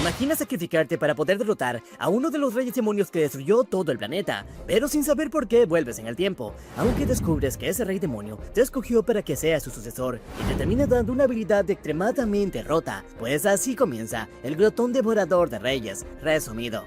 Imaginas sacrificarte para poder derrotar a uno de los reyes demonios que destruyó todo el planeta, pero sin saber por qué vuelves en el tiempo, aunque descubres que ese rey demonio te escogió para que seas su sucesor y te termina dando una habilidad extremadamente rota, pues así comienza el glotón devorador de reyes, resumido.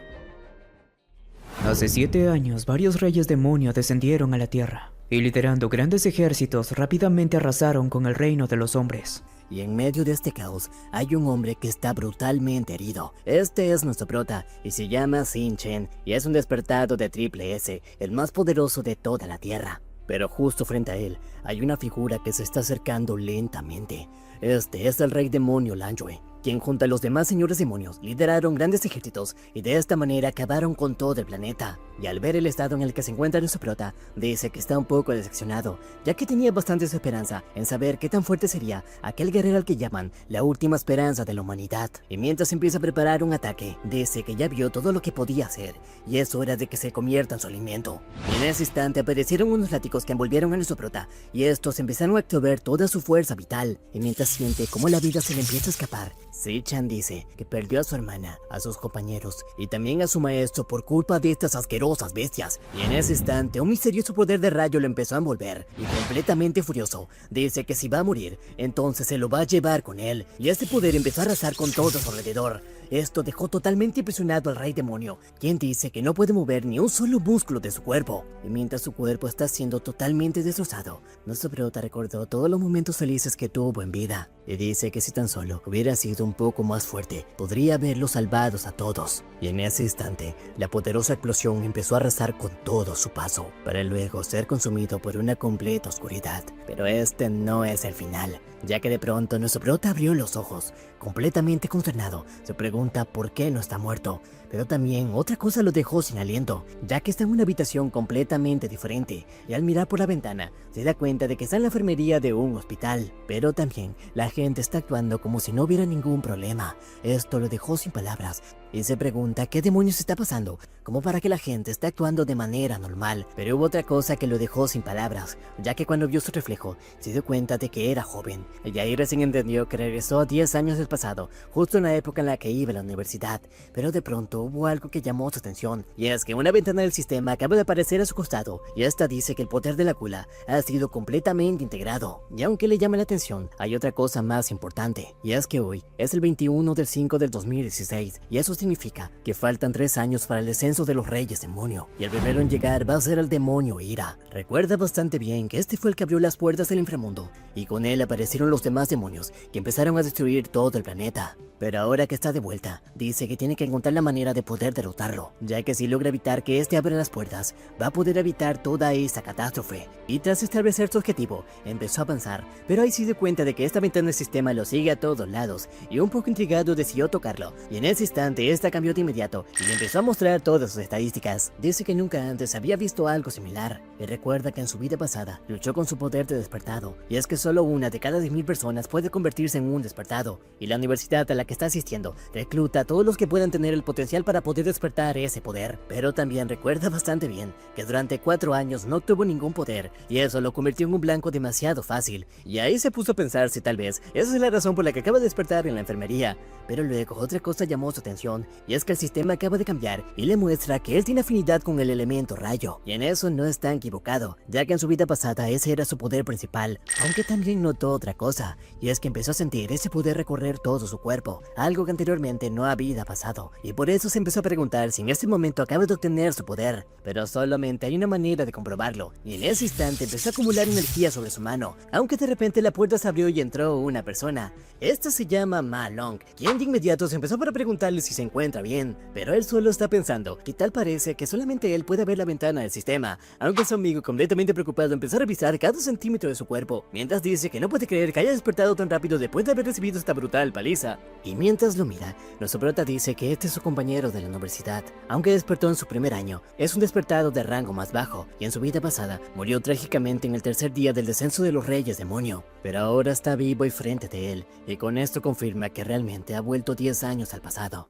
Hace 7 años, varios reyes demonio descendieron a la Tierra, y liderando grandes ejércitos rápidamente arrasaron con el reino de los hombres. Y en medio de este caos, hay un hombre que está brutalmente herido. Este es nuestro prota, y se llama Xin Chen, y es un despertado de Triple S, el más poderoso de toda la Tierra. Pero justo frente a él, hay una figura que se está acercando lentamente. Este es el rey demonio Lanjue, quien junto a los demás señores demonios lideraron grandes ejércitos y de esta manera acabaron con todo el planeta. Y al ver el estado en el que se encuentra nuestro prota, dice que está un poco decepcionado, ya que tenía bastante esperanza en saber qué tan fuerte sería aquel guerrero al que llaman la última esperanza de la humanidad. Y mientras empieza a preparar un ataque, dice que ya vio todo lo que podía hacer, y es hora de que se convierta en su alimento. Y en ese instante aparecieron unos látigos que envolvieron a nuestro prota, y estos empezaron a activar toda su fuerza vital, y mientras siente cómo la vida se le empieza a escapar, Xin Chen dice que perdió a su hermana, a sus compañeros y también a su maestro por culpa de estas asquerosas bestias. Y en ese instante un misterioso poder de rayo lo empezó a envolver y completamente furioso dice que si va a morir, entonces se lo va a llevar con él. Y este poder empezó a arrasar con todo a su alrededor. Esto dejó totalmente impresionado al rey demonio, quien dice que no puede mover ni un solo músculo de su cuerpo. Y mientras su cuerpo está siendo totalmente destrozado, nuestro prota recordó todos los momentos felices que tuvo en vida. Y dice que si tan solo hubiera sido un poco más fuerte, podría haberlos salvados a todos. Y en ese instante, la poderosa explosión empezó a arrasar con todo su paso, para luego ser consumido por una completa oscuridad. Pero este no es el final, ya que de pronto nuestro prota abrió los ojos, completamente consternado. Se pregunta por qué no está muerto, pero también otra cosa lo dejó sin aliento, ya que está en una habitación completamente diferente, y al mirar por la ventana, se da cuenta de que está en la enfermería de un hospital, pero también la gente está actuando como si no hubiera ningún problema. Esto lo dejó sin palabras, y se pregunta qué demonios está pasando, como para que la gente esté actuando de manera normal. Pero hubo otra cosa que lo dejó sin palabras, ya que cuando vio su reflejo, se dio cuenta de que era joven, y ahí recién entendió que regresó 10 años del pasado, justo en la época en la que iba a la universidad. Pero de pronto hubo algo que llamó su atención, y es que una ventana del sistema acaba de aparecer a su costado, y esta dice que el poder de la gula ha sido completamente integrado. Y aunque le llama la atención, hay otra cosa más importante, y es que hoy es el 21 del 5 del 2016, y eso significa que faltan 3 años para el descenso de los reyes demonio, y el primero en llegar va a ser el demonio Ira. Recuerda bastante bien que este fue el que abrió las puertas del inframundo, y con él aparecieron los demás demonios que empezaron a destruir todo el planeta. Pero ahora que está de vuelta, dice que tiene que encontrar la manera de poder derrotarlo, ya que si logra evitar que este abra las puertas, va a poder evitar toda esta catástrofe. Y tras establecer su objetivo, empezó a avanzar, pero ahí se dio cuenta de que esta ventana del sistema lo sigue a todos lados, y un poco intrigado decidió tocarlo, y en ese instante esta cambió de inmediato, y le empezó a mostrar todas sus estadísticas. Dice que nunca antes había visto algo similar, y recuerda que en su vida pasada luchó con su poder de despertado, y es que solo una de cada 10.000 personas puede convertirse en un despertado, y la universidad a la que está asistiendo recluta a todos los que puedan tener el potencial para poder despertar ese poder. Pero también recuerda bastante bien que durante 4 años no tuvo ningún poder, y eso lo convirtió en un blanco demasiado fácil. Y ahí se puso a pensar si tal vez esa es la razón por la que acaba de despertar en la enfermería. Pero luego otra cosa llamó su atención, y es que el sistema acaba de cambiar y le muestra que él tiene afinidad con el elemento rayo. Y en eso no está equivocado, ya que en su vida pasada ese era su poder principal. Aunque también notó otra cosa, y es que empezó a sentir ese poder recorrer todo su cuerpo, algo que anteriormente no había pasado, y por eso se empezó a preguntar si en este momento acaba de obtener su poder. Pero solamente hay una manera de comprobarlo, y en ese instante empezó a acumular energía sobre su mano, aunque de repente la puerta se abrió y entró una persona. Esta se llama Ma Long, quien de inmediato se empezó para preguntarle si se encuentra bien, pero él solo está pensando que tal parece que solamente él puede ver la ventana del sistema, aunque su amigo, completamente preocupado, empezó a revisar cada centímetro de su cuerpo, mientras dice que no puede creer que haya despertado tan rápido después de haber recibido esta brutal paliza. Y mientras lo mira, nuestro prota dice que este es su compañero de la universidad, aunque despertó en su primer año, es un despertado de rango más bajo, y en su vida pasada murió trágicamente en el tercer día del descenso de los reyes demonio, pero ahora está vivo y frente de él, y con esto confirma que realmente ha vuelto 10 años al pasado.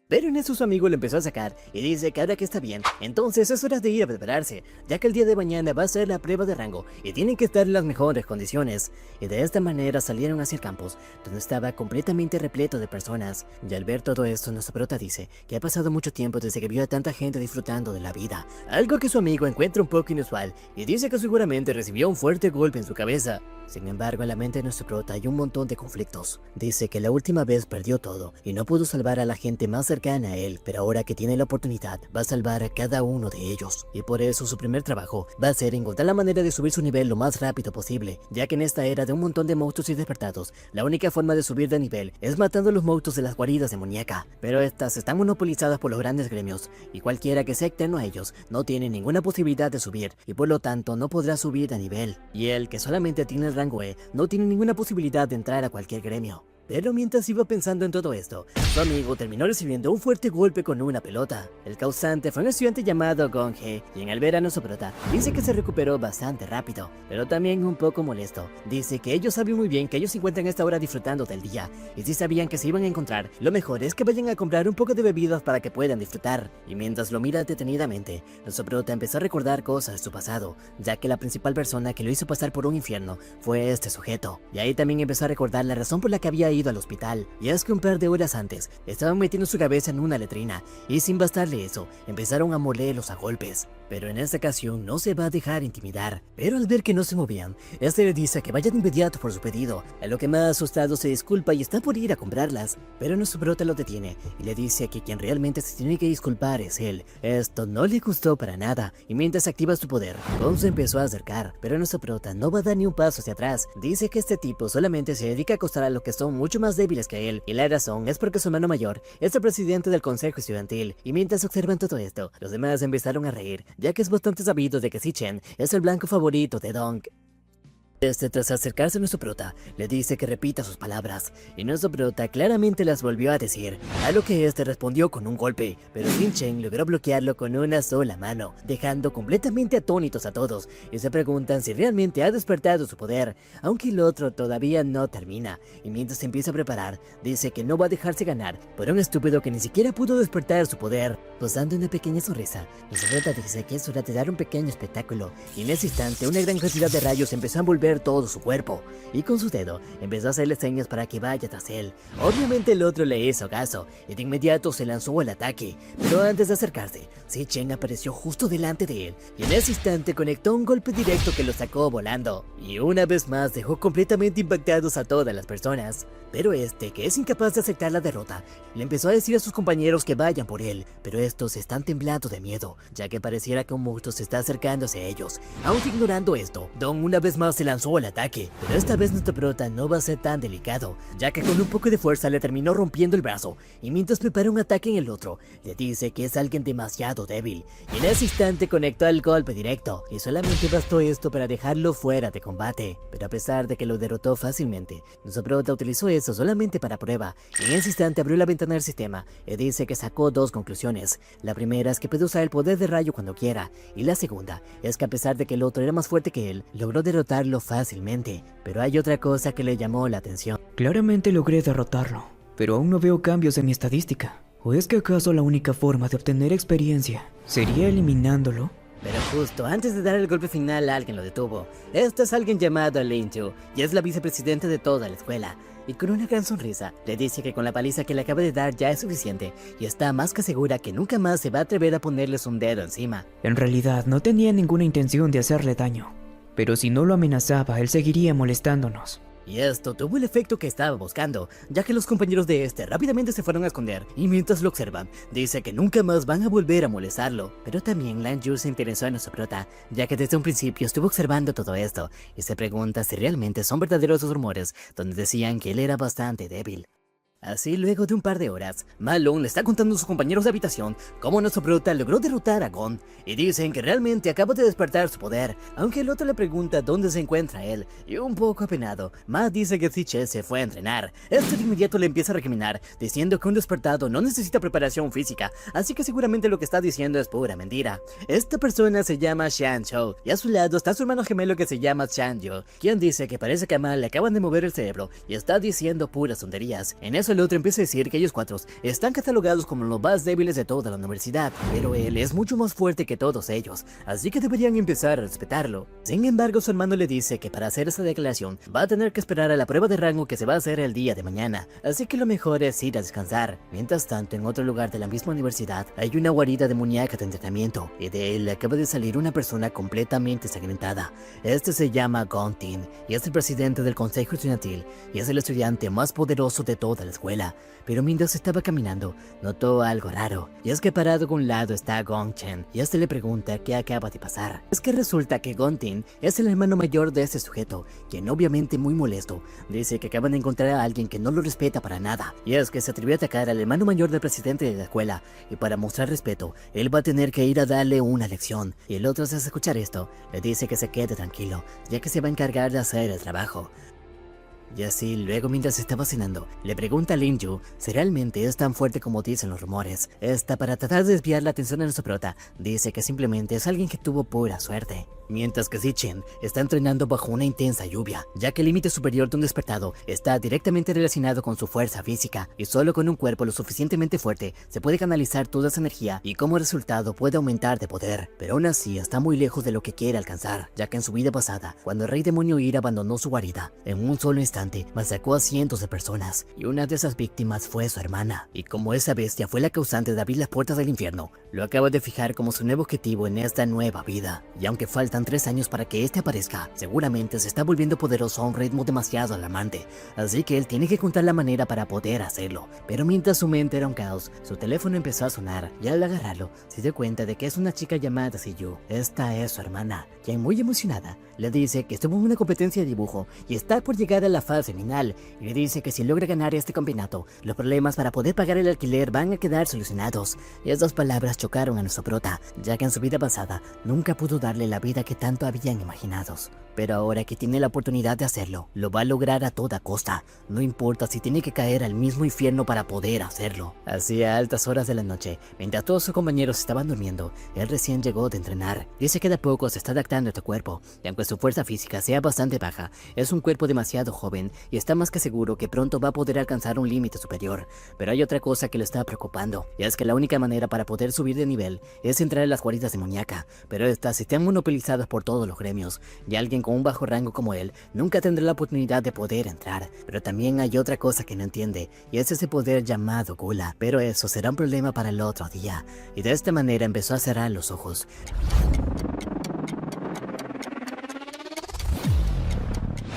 Pero en eso su amigo le empezó a sacar y dice que ahora que está bien, entonces es hora de ir a prepararse, ya que el día de mañana va a ser la prueba de rango y tienen que estar en las mejores condiciones. Y de esta manera salieron hacia el campus, donde estaba completamente repleto de personas. Y al ver todo esto, nuestro prota dice que ha pasado mucho tiempo desde que vio a tanta gente disfrutando de la vida, algo que su amigo encuentra un poco inusual y dice que seguramente recibió un fuerte golpe en su cabeza. Sin embargo, en la mente de nuestro prota hay un montón de conflictos. Dice que la última vez perdió todo y no pudo salvar a la gente más cercana a él, pero ahora que tiene la oportunidad va a salvar a cada uno de ellos. Y por eso su primer trabajo va a ser encontrar la manera de subir su nivel lo más rápido posible, ya que en esta era de un montón de monstruos y despertados, la única forma de subir de nivel es matando a los monstruos de las guaridas demoníacas. Pero estas están monopolizadas por los grandes gremios, y cualquiera que sea externo a ellos no tiene ninguna posibilidad de subir, y por lo tanto no podrá subir de nivel. Y él, que solamente tiene el rango E, no tiene ninguna posibilidad de entrar a cualquier gremio. Pero mientras iba pensando en todo esto, su amigo terminó recibiendo un fuerte golpe con una pelota. El causante fue un estudiante llamado Gong-hee, y al ver a nuestro prota, dice que se recuperó bastante rápido, pero también un poco molesto. Dice que ellos saben muy bien que ellos se encuentran a esta hora disfrutando del día, y si sabían que se iban a encontrar, lo mejor es que vayan a comprar un poco de bebidas para que puedan disfrutar. Y mientras lo mira detenidamente, nuestro prota empezó a recordar cosas de su pasado, ya que la principal persona que lo hizo pasar por un infierno fue este sujeto. Y ahí también empezó a recordar la razón por la que había ido al hospital, y es que un par de horas antes estaban metiendo su cabeza en una letrina y sin bastarle eso, empezaron a molerlos a golpes. Pero en esta ocasión no se va a dejar intimidar, pero al ver que no se movían, este le dice que vaya de inmediato por su pedido, a lo que más asustado se disculpa y está por ir a comprarlas, pero nuestro prota lo detiene y le dice que quien realmente se tiene que disculpar es él. Esto no le gustó para nada, y mientras activa su poder, Gon se empezó a acercar, pero nuestro prota no va a dar ni un paso hacia atrás. Dice que este tipo solamente se dedica a acosar a los que son mucho más débiles que él, y la razón es porque su hermano mayor es el presidente del consejo estudiantil. Y mientras observan todo esto, los demás empezaron a reír, ya que es bastante sabido de que Si-chen es el blanco favorito de Dong. Tras acercarse a nuestro prota, le dice que repita sus palabras, y nuestro prota claramente las volvió a decir, a lo que este respondió con un golpe, pero Si-chen logró bloquearlo con una sola mano, dejando completamente atónitos a todos, y se preguntan si realmente ha despertado su poder, aunque el otro todavía no termina, y mientras se empieza a preparar, dice que no va a dejarse ganar por un estúpido que ni siquiera pudo despertar su poder. Posando una pequeña sonrisa, nuestro prota dice que es hora de dar un pequeño espectáculo, y en ese instante una gran cantidad de rayos empezó a envolver todo su cuerpo, y con su dedo empezó a hacerle señas para que vaya tras él. Obviamente el otro le hizo caso, y de inmediato se lanzó al ataque, pero antes de acercarse, Si-chen apareció justo delante de él, y en ese instante conectó un golpe directo que lo sacó volando, y una vez más dejó completamente impactados a todas las personas. Pero este, que es incapaz de aceptar la derrota, le empezó a decir a sus compañeros que vayan por él, pero estos están temblando de miedo, ya que pareciera que un monstruo se está acercando hacia ellos. Aunque ignorando esto, Dong una vez más se lanzó al ataque, pero esta vez nuestro prota no va a ser tan delicado, ya que con un poco de fuerza le terminó rompiendo el brazo, y mientras prepara un ataque en el otro, le dice que es alguien demasiado débil, y en ese instante conectó el golpe directo, y solamente bastó esto para dejarlo fuera de combate. Pero a pesar de que lo derrotó fácilmente, nuestro prota utilizó eso solamente para prueba, y en ese instante abrió la ventana del sistema, y dice que sacó dos conclusiones. La primera es que puede usar el poder de rayo cuando quiera, y la segunda es que a pesar de que el otro era más fuerte que él, logró derrotarlo fácilmente. Pero hay otra cosa que le llamó la atención. Claramente logré derrotarlo, pero aún no veo cambios en mi estadística. ¿O es que acaso la única forma de obtener experiencia sería eliminándolo? Pero justo antes de dar el golpe final, alguien lo detuvo. Este es alguien llamado Lin Chu, y es la vicepresidenta de toda la escuela. Y con una gran sonrisa, le dice que con la paliza que le acaba de dar ya es suficiente, y está más que segura que nunca más se va a atrever a ponerles un dedo encima. En realidad no tenía ninguna intención de hacerle daño, pero si no lo amenazaba, él seguiría molestándonos. Y esto tuvo el efecto que estaba buscando, ya que los compañeros de este rápidamente se fueron a esconder, y mientras lo observan, dice que nunca más van a volver a molestarlo. Pero también Lan Yu se interesó en nuestro prota, ya que desde un principio estuvo observando todo esto, y se pregunta si realmente son verdaderos los rumores, donde decían que él era bastante débil. Así, luego de un par de horas, Malone le está contando a sus compañeros de habitación cómo nuestro prota logró derrotar a Gon, y dicen que realmente acaba de despertar su poder, aunque el otro le pregunta dónde se encuentra él, y un poco apenado, Matt dice que Si-chen se fue a entrenar. Este de inmediato le empieza a recriminar, diciendo que un despertado no necesita preparación física, así que seguramente lo que está diciendo es pura mentira. Esta persona se llama Shan Chou, y a su lado está su hermano gemelo que se llama Chan Yu, quien dice que parece que a Mal le acaban de mover el cerebro, y está diciendo puras tonterías. En eso el otro empieza a decir que ellos cuatro están catalogados como los más débiles de toda la universidad, pero él es mucho más fuerte que todos ellos, así que deberían empezar a respetarlo. Sin embargo, su hermano le dice que para hacer esa declaración va a tener que esperar a la prueba de rango que se va a hacer el día de mañana, así que lo mejor es ir a descansar. Mientras tanto, en otro lugar de la misma universidad hay una guarida demoníaca de entrenamiento, y de él acaba de salir una persona completamente ensangrentada. Este se llama Gontin, y es el presidente del consejo estudiantil, y es el estudiante más poderoso de toda la escuela. Pero mientras estaba caminando, notó algo raro, y es que parado a un lado está Gongchen, y este le pregunta qué acaba de pasar. Es que resulta que Gontin es el hermano mayor de ese sujeto, quien obviamente muy molesto, dice que acaban de encontrar a alguien que no lo respeta para nada, y es que se atrevió a atacar al hermano mayor del presidente de la escuela, y para mostrar respeto, él va a tener que ir a darle una lección, y el otro, tras escuchar esto, le dice que se quede tranquilo, ya que se va a encargar de hacer el trabajo. Y así, luego mientras estaba cenando, le pregunta a Lin Yu si realmente es tan fuerte como dicen los rumores. Esta, para tratar de desviar la atención de nuestro prota, dice que simplemente es alguien que tuvo pura suerte. Mientras que Zichen está entrenando bajo una intensa lluvia, ya que el límite superior de un despertado está directamente relacionado con su fuerza física, y solo con un cuerpo lo suficientemente fuerte se puede canalizar toda esa energía y como resultado puede aumentar de poder, pero aún así está muy lejos de lo que quiere alcanzar, ya que en su vida pasada, cuando el rey demonio Ir abandonó su guarida, en un solo instante masacró a cientos de personas, y una de esas víctimas fue su hermana, y como esa bestia fue la causante de abrir las puertas del infierno, lo acaba de fijar como su nuevo objetivo en esta nueva vida, y aunque faltan 3 años para que este aparezca, seguramente se está volviendo poderoso a un ritmo demasiado alarmante, así que él tiene que encontrar la manera para poder hacerlo. Pero mientras su mente era un caos, su teléfono empezó a sonar, y al agarrarlo, se dio cuenta de que es una chica llamada Siyu. Esta es su hermana, quien muy emocionada, le dice que estuvo en una competencia de dibujo y está por llegar a la fase final, y le dice que si logra ganar este campeonato, los problemas para poder pagar el alquiler van a quedar solucionados. Y esas palabras chocaron a nuestro prota, ya que en su vida pasada nunca pudo darle la vida que tanto habían imaginados. Pero ahora que tiene la oportunidad de hacerlo, lo va a lograr a toda costa, no importa si tiene que caer al mismo infierno para poder hacerlo. Así a altas horas de la noche, mientras todos sus compañeros estaban durmiendo, él recién llegó de entrenar. Dice que de a poco se está adaptando a este cuerpo, y aunque su fuerza física sea bastante baja, es un cuerpo demasiado joven y está más que seguro que pronto va a poder alcanzar un límite superior. Pero hay otra cosa que lo está preocupando, y es que la única manera para poder subir de nivel es entrar en las guaridas demoníacas, pero estas están monopolizadas por todos los gremios, y alguien con un bajo rango como él nunca tendrá la oportunidad de poder entrar. Pero también hay otra cosa que no entiende, y es ese poder llamado Gula, pero eso será un problema para el otro día, y de esta manera empezó a cerrar los ojos.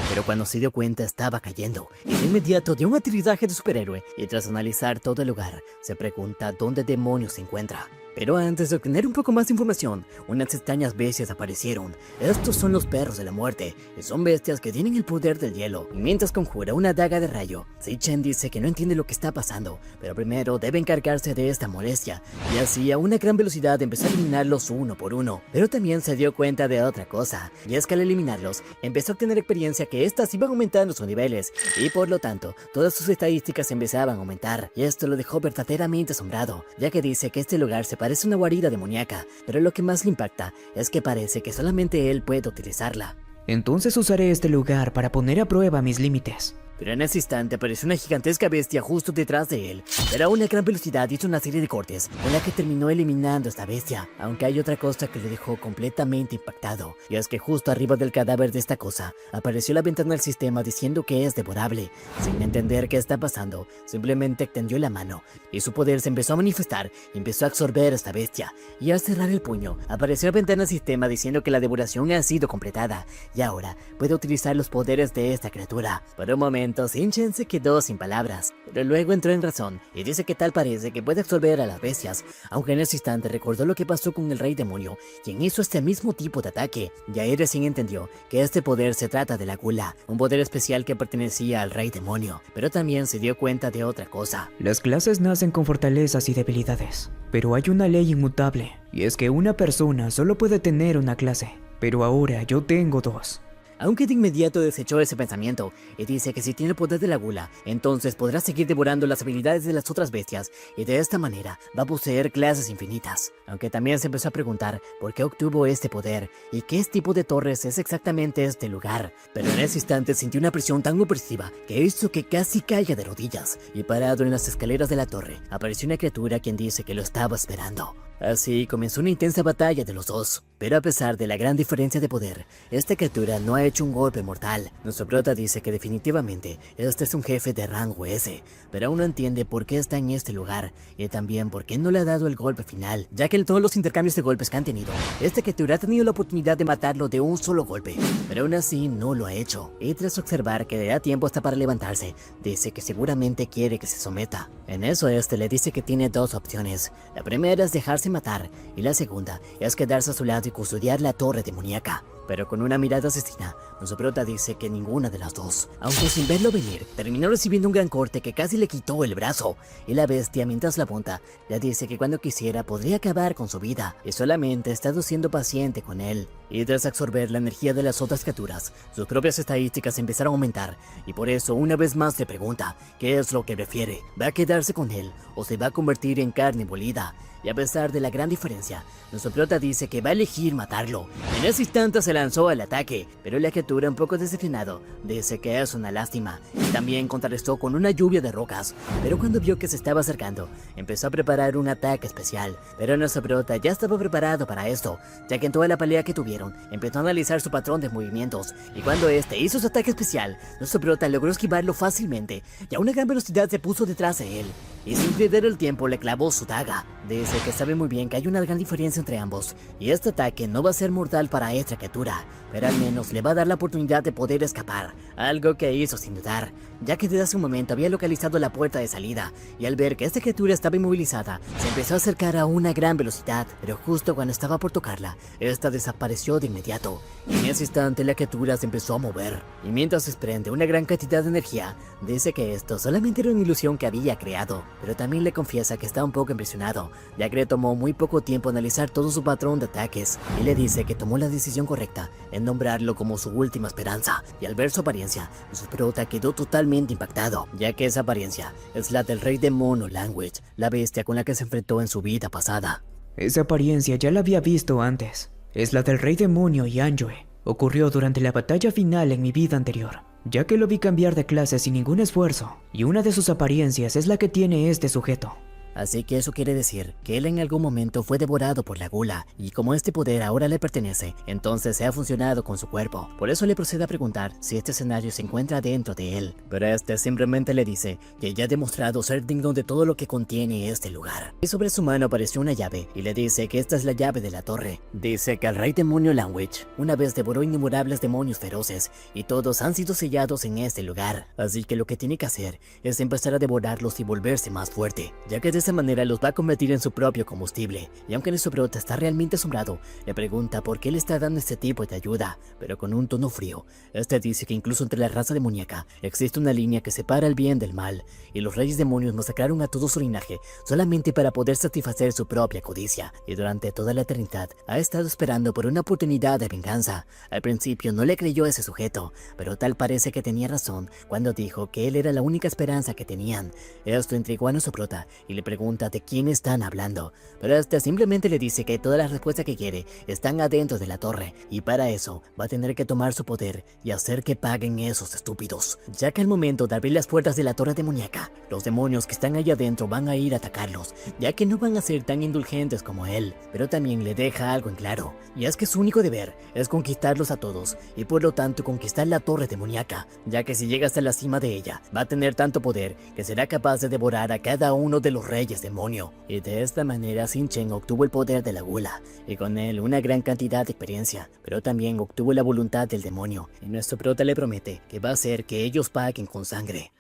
Pero cuando se dio cuenta estaba cayendo, y de inmediato dio un aterrizaje de superhéroe, y tras analizar todo el lugar, se pregunta dónde demonios se encuentra. Pero antes de obtener un poco más de información, unas extrañas bestias aparecieron. Estos son los perros de la muerte, y son bestias que tienen el poder del hielo. Y mientras conjura una daga de rayo, Zichen dice que no entiende lo que está pasando, pero primero debe encargarse de esta molestia, y así a una gran velocidad empezó a eliminarlos uno por uno. Pero también se dio cuenta de otra cosa, y es que al eliminarlos, empezó a obtener experiencia que estas iban aumentando sus niveles, y por lo tanto, todas sus estadísticas empezaban a aumentar, y esto lo dejó verdaderamente asombrado, ya que dice que este lugar se parece a una guarida demoníaca, pero lo que más le impacta es que parece que solamente él puede utilizarla. Entonces usaré este lugar para poner a prueba mis límites. Pero en ese instante apareció una gigantesca bestia justo detrás de él, pero a una gran velocidad hizo una serie de cortes, con la que terminó eliminando a esta bestia. Aunque hay otra cosa que le dejó completamente impactado, y es que justo arriba del cadáver de esta cosa, apareció la ventana del sistema diciendo que es devorable. Sin entender qué está pasando, simplemente extendió la mano, y su poder se empezó a manifestar, y empezó a absorber a esta bestia. Y al cerrar el puño, apareció la ventana del sistema diciendo que la devoración ha sido completada, y ahora puede utilizar los poderes de esta criatura. Por un momento, Zichen se quedó sin palabras, pero luego entró en razón y dice que tal parece que puede absorber a las bestias, aunque en ese instante recordó lo que pasó con el rey demonio, quien hizo este mismo tipo de ataque, y ahí recién entendió que este poder se trata de la Gula, un poder especial que pertenecía al rey demonio, pero también se dio cuenta de otra cosa. Las clases nacen con fortalezas y debilidades, pero hay una ley inmutable, y es que una persona solo puede tener una clase, pero ahora yo tengo dos. aunque de inmediato desechó ese pensamiento y dice que si tiene el poder de la gula, entonces podrá seguir devorando las habilidades de las otras bestias y de esta manera va a poseer clases infinitas. Aunque también se empezó a preguntar por qué obtuvo este poder y qué tipo de torres es exactamente este lugar, pero en ese instante sintió una presión tan opresiva que hizo que casi caiga de rodillas, y parado en las escaleras de la torre apareció una criatura quien dice que lo estaba esperando. Así comenzó una intensa batalla de los dos, pero a pesar de la gran diferencia de poder, esta criatura no ha hecho un golpe mortal. Nuestro prota dice que definitivamente este es un jefe de rango S, pero aún no entiende por qué está en este lugar y también por qué no le ha dado el golpe final, ya que en todos los intercambios de golpes que han tenido, esta criatura ha tenido la oportunidad de matarlo de un solo golpe, pero aún así no lo ha hecho, y tras observar que le da tiempo hasta para levantarse, dice que seguramente quiere que se someta. En eso este le dice que tiene dos opciones, la primera es dejarse matar y la segunda es quedarse a su lado y custodiar la torre demoníaca. Pero con una mirada asesina, nuestro prota dice que ninguna de las dos. Aunque sin verlo venir, terminó recibiendo un gran corte que casi le quitó el brazo. Y la bestia, mientras la apunta, le dice que cuando quisiera podría acabar con su vida, y solamente ha estado siendo paciente con él. Y tras absorber la energía de las otras criaturas, sus propias estadísticas empezaron a aumentar, y por eso una vez más le pregunta qué es lo que prefiere, ¿va a quedarse con él o se va a convertir en carne molida? Y a pesar de la gran diferencia, nuestro prota dice que va a elegir matarlo. En ese instante se lanzó al ataque, pero la criatura, un poco decepcionado, dice que es una lástima, y también contrarrestó con una lluvia de rocas. Pero cuando vio que se estaba acercando, empezó a preparar un ataque especial, pero nuestro prota ya estaba preparado para esto, ya que en toda la pelea que tuvieron, empezó a analizar su patrón de movimientos, y cuando este hizo su ataque especial, nuestro prota logró esquivarlo fácilmente, y a una gran velocidad se puso detrás de él, y sin perder el tiempo le clavó su daga. Dice que sabe muy bien que hay una gran diferencia entre ambos, y este ataque no va a ser mortal para esta criatura, pero al menos le va a dar la oportunidad de poder escapar, algo que hizo sin dudar, ya que desde hace un momento había localizado la puerta de salida, y al ver que esta criatura estaba inmovilizada, se empezó a acercar a una gran velocidad, pero justo cuando estaba por tocarla, esta desapareció de inmediato, y en ese instante la criatura se empezó a mover, y mientras desprende una gran cantidad de energía, dice que esto solamente era una ilusión que había creado, pero también le confiesa que está un poco impresionado, ya que le tomó muy poco tiempo analizar todo su patrón de ataques, y le dice que tomó la decisión correcta en nombrarlo como su última esperanza, y al ver su apariencia, su prota quedó totalmente impactado, ya que esa apariencia es la del rey demonio Language, la bestia con la que se enfrentó en su vida pasada. Esa apariencia ya la había visto antes. Es la del rey demonio Yanjue. Ocurrió durante la batalla final en mi vida anterior, ya que lo vi cambiar de clase sin ningún esfuerzo, y una de sus apariencias es la que tiene este sujeto. Así que eso quiere decir que él en algún momento fue devorado por la gula, y como este poder ahora le pertenece, entonces se ha fusionado con su cuerpo. Por eso le procede a preguntar si este escenario se encuentra dentro de él, pero este simplemente le dice que ya ha demostrado ser digno de todo lo que contiene este lugar. Y sobre su mano apareció una llave, y le dice que esta es la llave de la torre. Dice que el rey demonio Language una vez devoró innumerables demonios feroces, y todos han sido sellados en este lugar, así que lo que tiene que hacer es empezar a devorarlos y volverse más fuerte, ya que de esa manera los va a convertir en su propio combustible. Y aunque nuestro prota está realmente asombrado, le pregunta por qué le está dando este tipo de ayuda, pero con un tono frío. Este dice que incluso entre la raza demoníaca existe una línea que separa el bien del mal, y los reyes demonios masacraron a todo su linaje solamente para poder satisfacer su propia codicia, y durante toda la eternidad ha estado esperando por una oportunidad de venganza. Al principio no le creyó a ese sujeto, pero tal parece que tenía razón cuando dijo que él era la única esperanza que tenían. Esto intrigó a nuestro prota y le pregunta de quién están hablando, pero este simplemente le dice que todas las respuestas que quiere están adentro de la torre, y para eso va a tener que tomar su poder y hacer que paguen esos estúpidos, ya que al momento de abrir las puertas de la torre demoníaca, los demonios que están allá adentro van a ir a atacarlos, ya que no van a ser tan indulgentes como él, pero también le deja algo en claro, y es que su único deber es conquistarlos a todos, y por lo tanto conquistar la torre demoníaca, ya que si llega hasta la cima de ella, va a tener tanto poder que será capaz de devorar a cada uno de los reyes demonio, y de esta manera Xin Chen obtuvo el poder de la gula, y con él una gran cantidad de experiencia, pero también obtuvo la voluntad del demonio, y nuestro prota le promete que va a hacer que ellos paguen con sangre.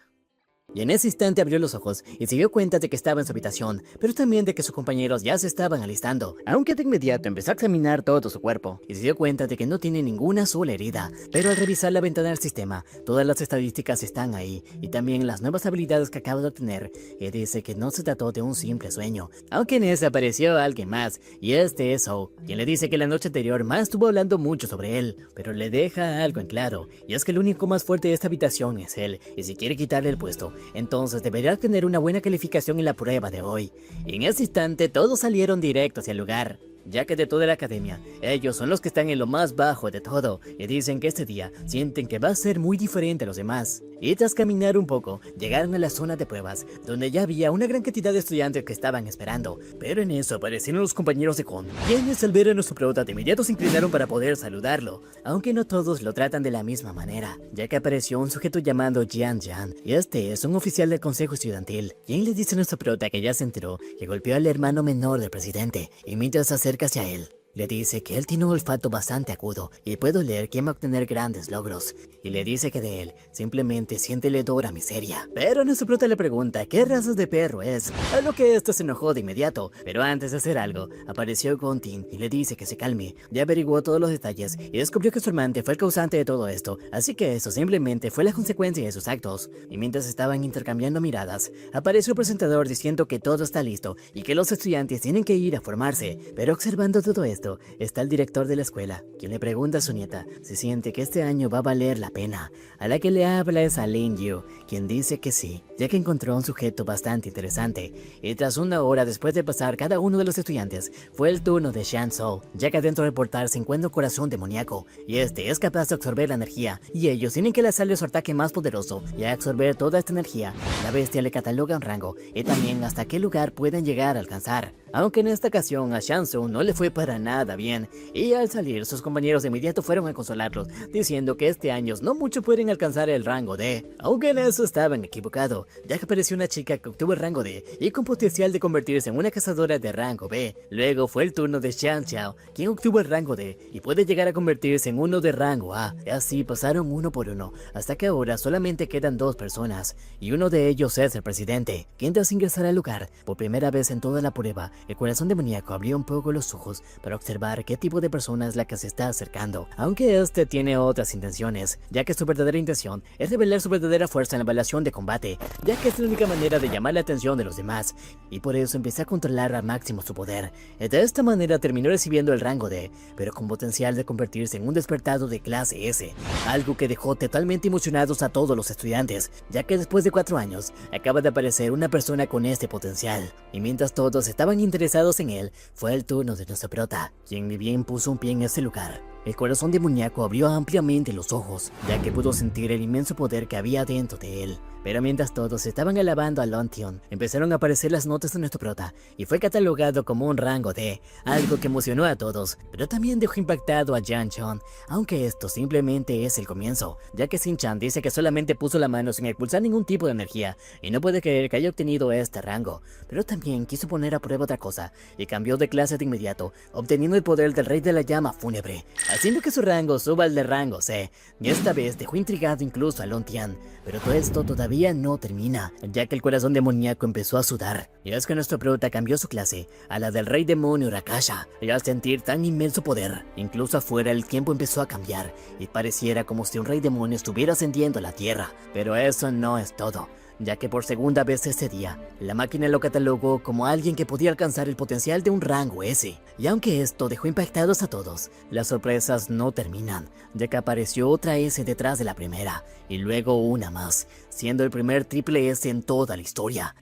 Y en ese instante abrió los ojos y se dio cuenta de que estaba en su habitación, pero también de que sus compañeros ya se estaban alistando. Aunque de inmediato empezó a examinar todo su cuerpo y se dio cuenta de que no tiene ninguna sola herida. Pero al revisar la ventana del sistema, todas las estadísticas están ahí y también las nuevas habilidades que acaba de obtener. Y dice que no se trató de un simple sueño. Aunque en ese apareció alguien más, y este es O, quien le dice que la noche anterior Ma estuvo hablando mucho sobre él, pero le deja algo en claro, y es que el único más fuerte de esta habitación es él, y si quiere quitarle el puesto, entonces debería tener una buena calificación en la prueba de hoy. Y en ese instante todos salieron directo hacia el lugar, ya que de toda la academia, ellos son los que están en lo más bajo de todo, y dicen que este día sienten que va a ser muy diferente a los demás. Y tras caminar un poco, llegaron a la zona de pruebas, donde ya había una gran cantidad de estudiantes que estaban esperando, pero en eso aparecieron los compañeros de Kon, quienes al ver a nuestro prota de inmediato se inclinaron para poder saludarlo, aunque no todos lo tratan de la misma manera, ya que apareció un sujeto llamado Jian Jian, y este es un oficial del consejo estudiantil, quien le dice a nuestro prota que ya se enteró que golpeó al hermano menor del presidente, y mientras se acerca hacia él, le dice que él tiene un olfato bastante agudo y puede oler quién va a obtener grandes logros, y le dice que de él simplemente siente el hedor a miseria. Pero nuestro prota le pregunta qué razas de perro es, a lo que esto se enojó de inmediato, pero antes de hacer algo, apareció Gontin y le dice que se calme. Ya averiguó todos los detalles y descubrió que su amante fue el causante de todo esto, así que eso simplemente fue la consecuencia de sus actos. Y mientras estaban intercambiando miradas, apareció el presentador diciendo que todo está listo y que los estudiantes tienen que ir a formarse, pero observando todo esto, está el director de la escuela, quien le pregunta a su nieta si siente que este año va a valer la pena. A la que le habla es a Lin Yu, quien dice que sí, ya que encontró a un sujeto bastante interesante. Y tras una hora después de pasar cada uno de los estudiantes, fue el turno de Shan Zhou, ya que dentro del portal se encuentra un corazón demoníaco, y este es capaz de absorber la energía, y ellos tienen que lanzarle su ataque más poderoso, y al absorber toda esta energía, la bestia le cataloga un rango, y también hasta qué lugar pueden llegar a alcanzar. Aunque en esta ocasión a Shan Zhou no le fue para nada bien, y al salir sus compañeros de inmediato fueron a consolarlos, diciendo que este año no mucho pueden alcanzar el rango D, aunque en eso estaban equivocados, ya que apareció una chica que obtuvo el rango D y con potencial de convertirse en una cazadora de rango B. Luego fue el turno de Xian Xiao, quien obtuvo el rango D y puede llegar a convertirse en uno de rango A. Y así pasaron uno por uno, hasta que ahora solamente quedan dos personas, y uno de ellos es el presidente, quien tras ingresar al lugar por primera vez en toda la prueba, el corazón demoníaco abrió un poco los ojos para observar qué tipo de persona es la que se está acercando, aunque este tiene otras intenciones, ya que su verdadera intención es revelar su verdadera fuerza en la evaluación de combate, ya que es la única manera de llamar la atención de los demás, y por eso empieza a controlar al máximo su poder. De esta manera terminó recibiendo el rango D, pero con potencial de convertirse en un despertado de clase S, algo que dejó totalmente emocionados a todos los estudiantes, ya que después de 4 años acaba de aparecer una persona con este potencial, y mientras todos estaban interesados en él, fue el turno de nuestro prota, quien ni bien puso un pie en ese lugar. El corazón demoníaco abrió ampliamente los ojos, ya que pudo sentir el inmenso poder que había dentro de él. Pero mientras todos estaban alabando a Lontion, empezaron a aparecer las notas de nuestro prota, y fue catalogado como un rango D, algo que emocionó a todos, pero también dejó impactado a Jan Chon, aunque esto simplemente es el comienzo, ya que Sin Chan dice que solamente puso la mano sin expulsar ningún tipo de energía, y no puede creer que haya obtenido este rango, pero también quiso poner a prueba otra cosa, y cambió de clase de inmediato, obteniendo el poder del rey de la llama fúnebre, haciendo que su rango suba al de rango C, y esta vez dejó intrigado incluso a Lontian. Pero todo esto todavía no termina, ya que el corazón demoníaco empezó a sudar, y es que nuestro prota cambió su clase a la del rey demonio Rakasha, y al sentir tan inmenso poder, incluso afuera el tiempo empezó a cambiar, y pareciera como si un rey demonio estuviera ascendiendo a la tierra. Pero eso no es todo, ya que por segunda vez ese día, la máquina lo catalogó como alguien que podía alcanzar el potencial de un rango S. Y aunque esto dejó impactados a todos, las sorpresas no terminan, ya que apareció otra S detrás de la primera, y luego una más, siendo el primer triple S en toda la historia.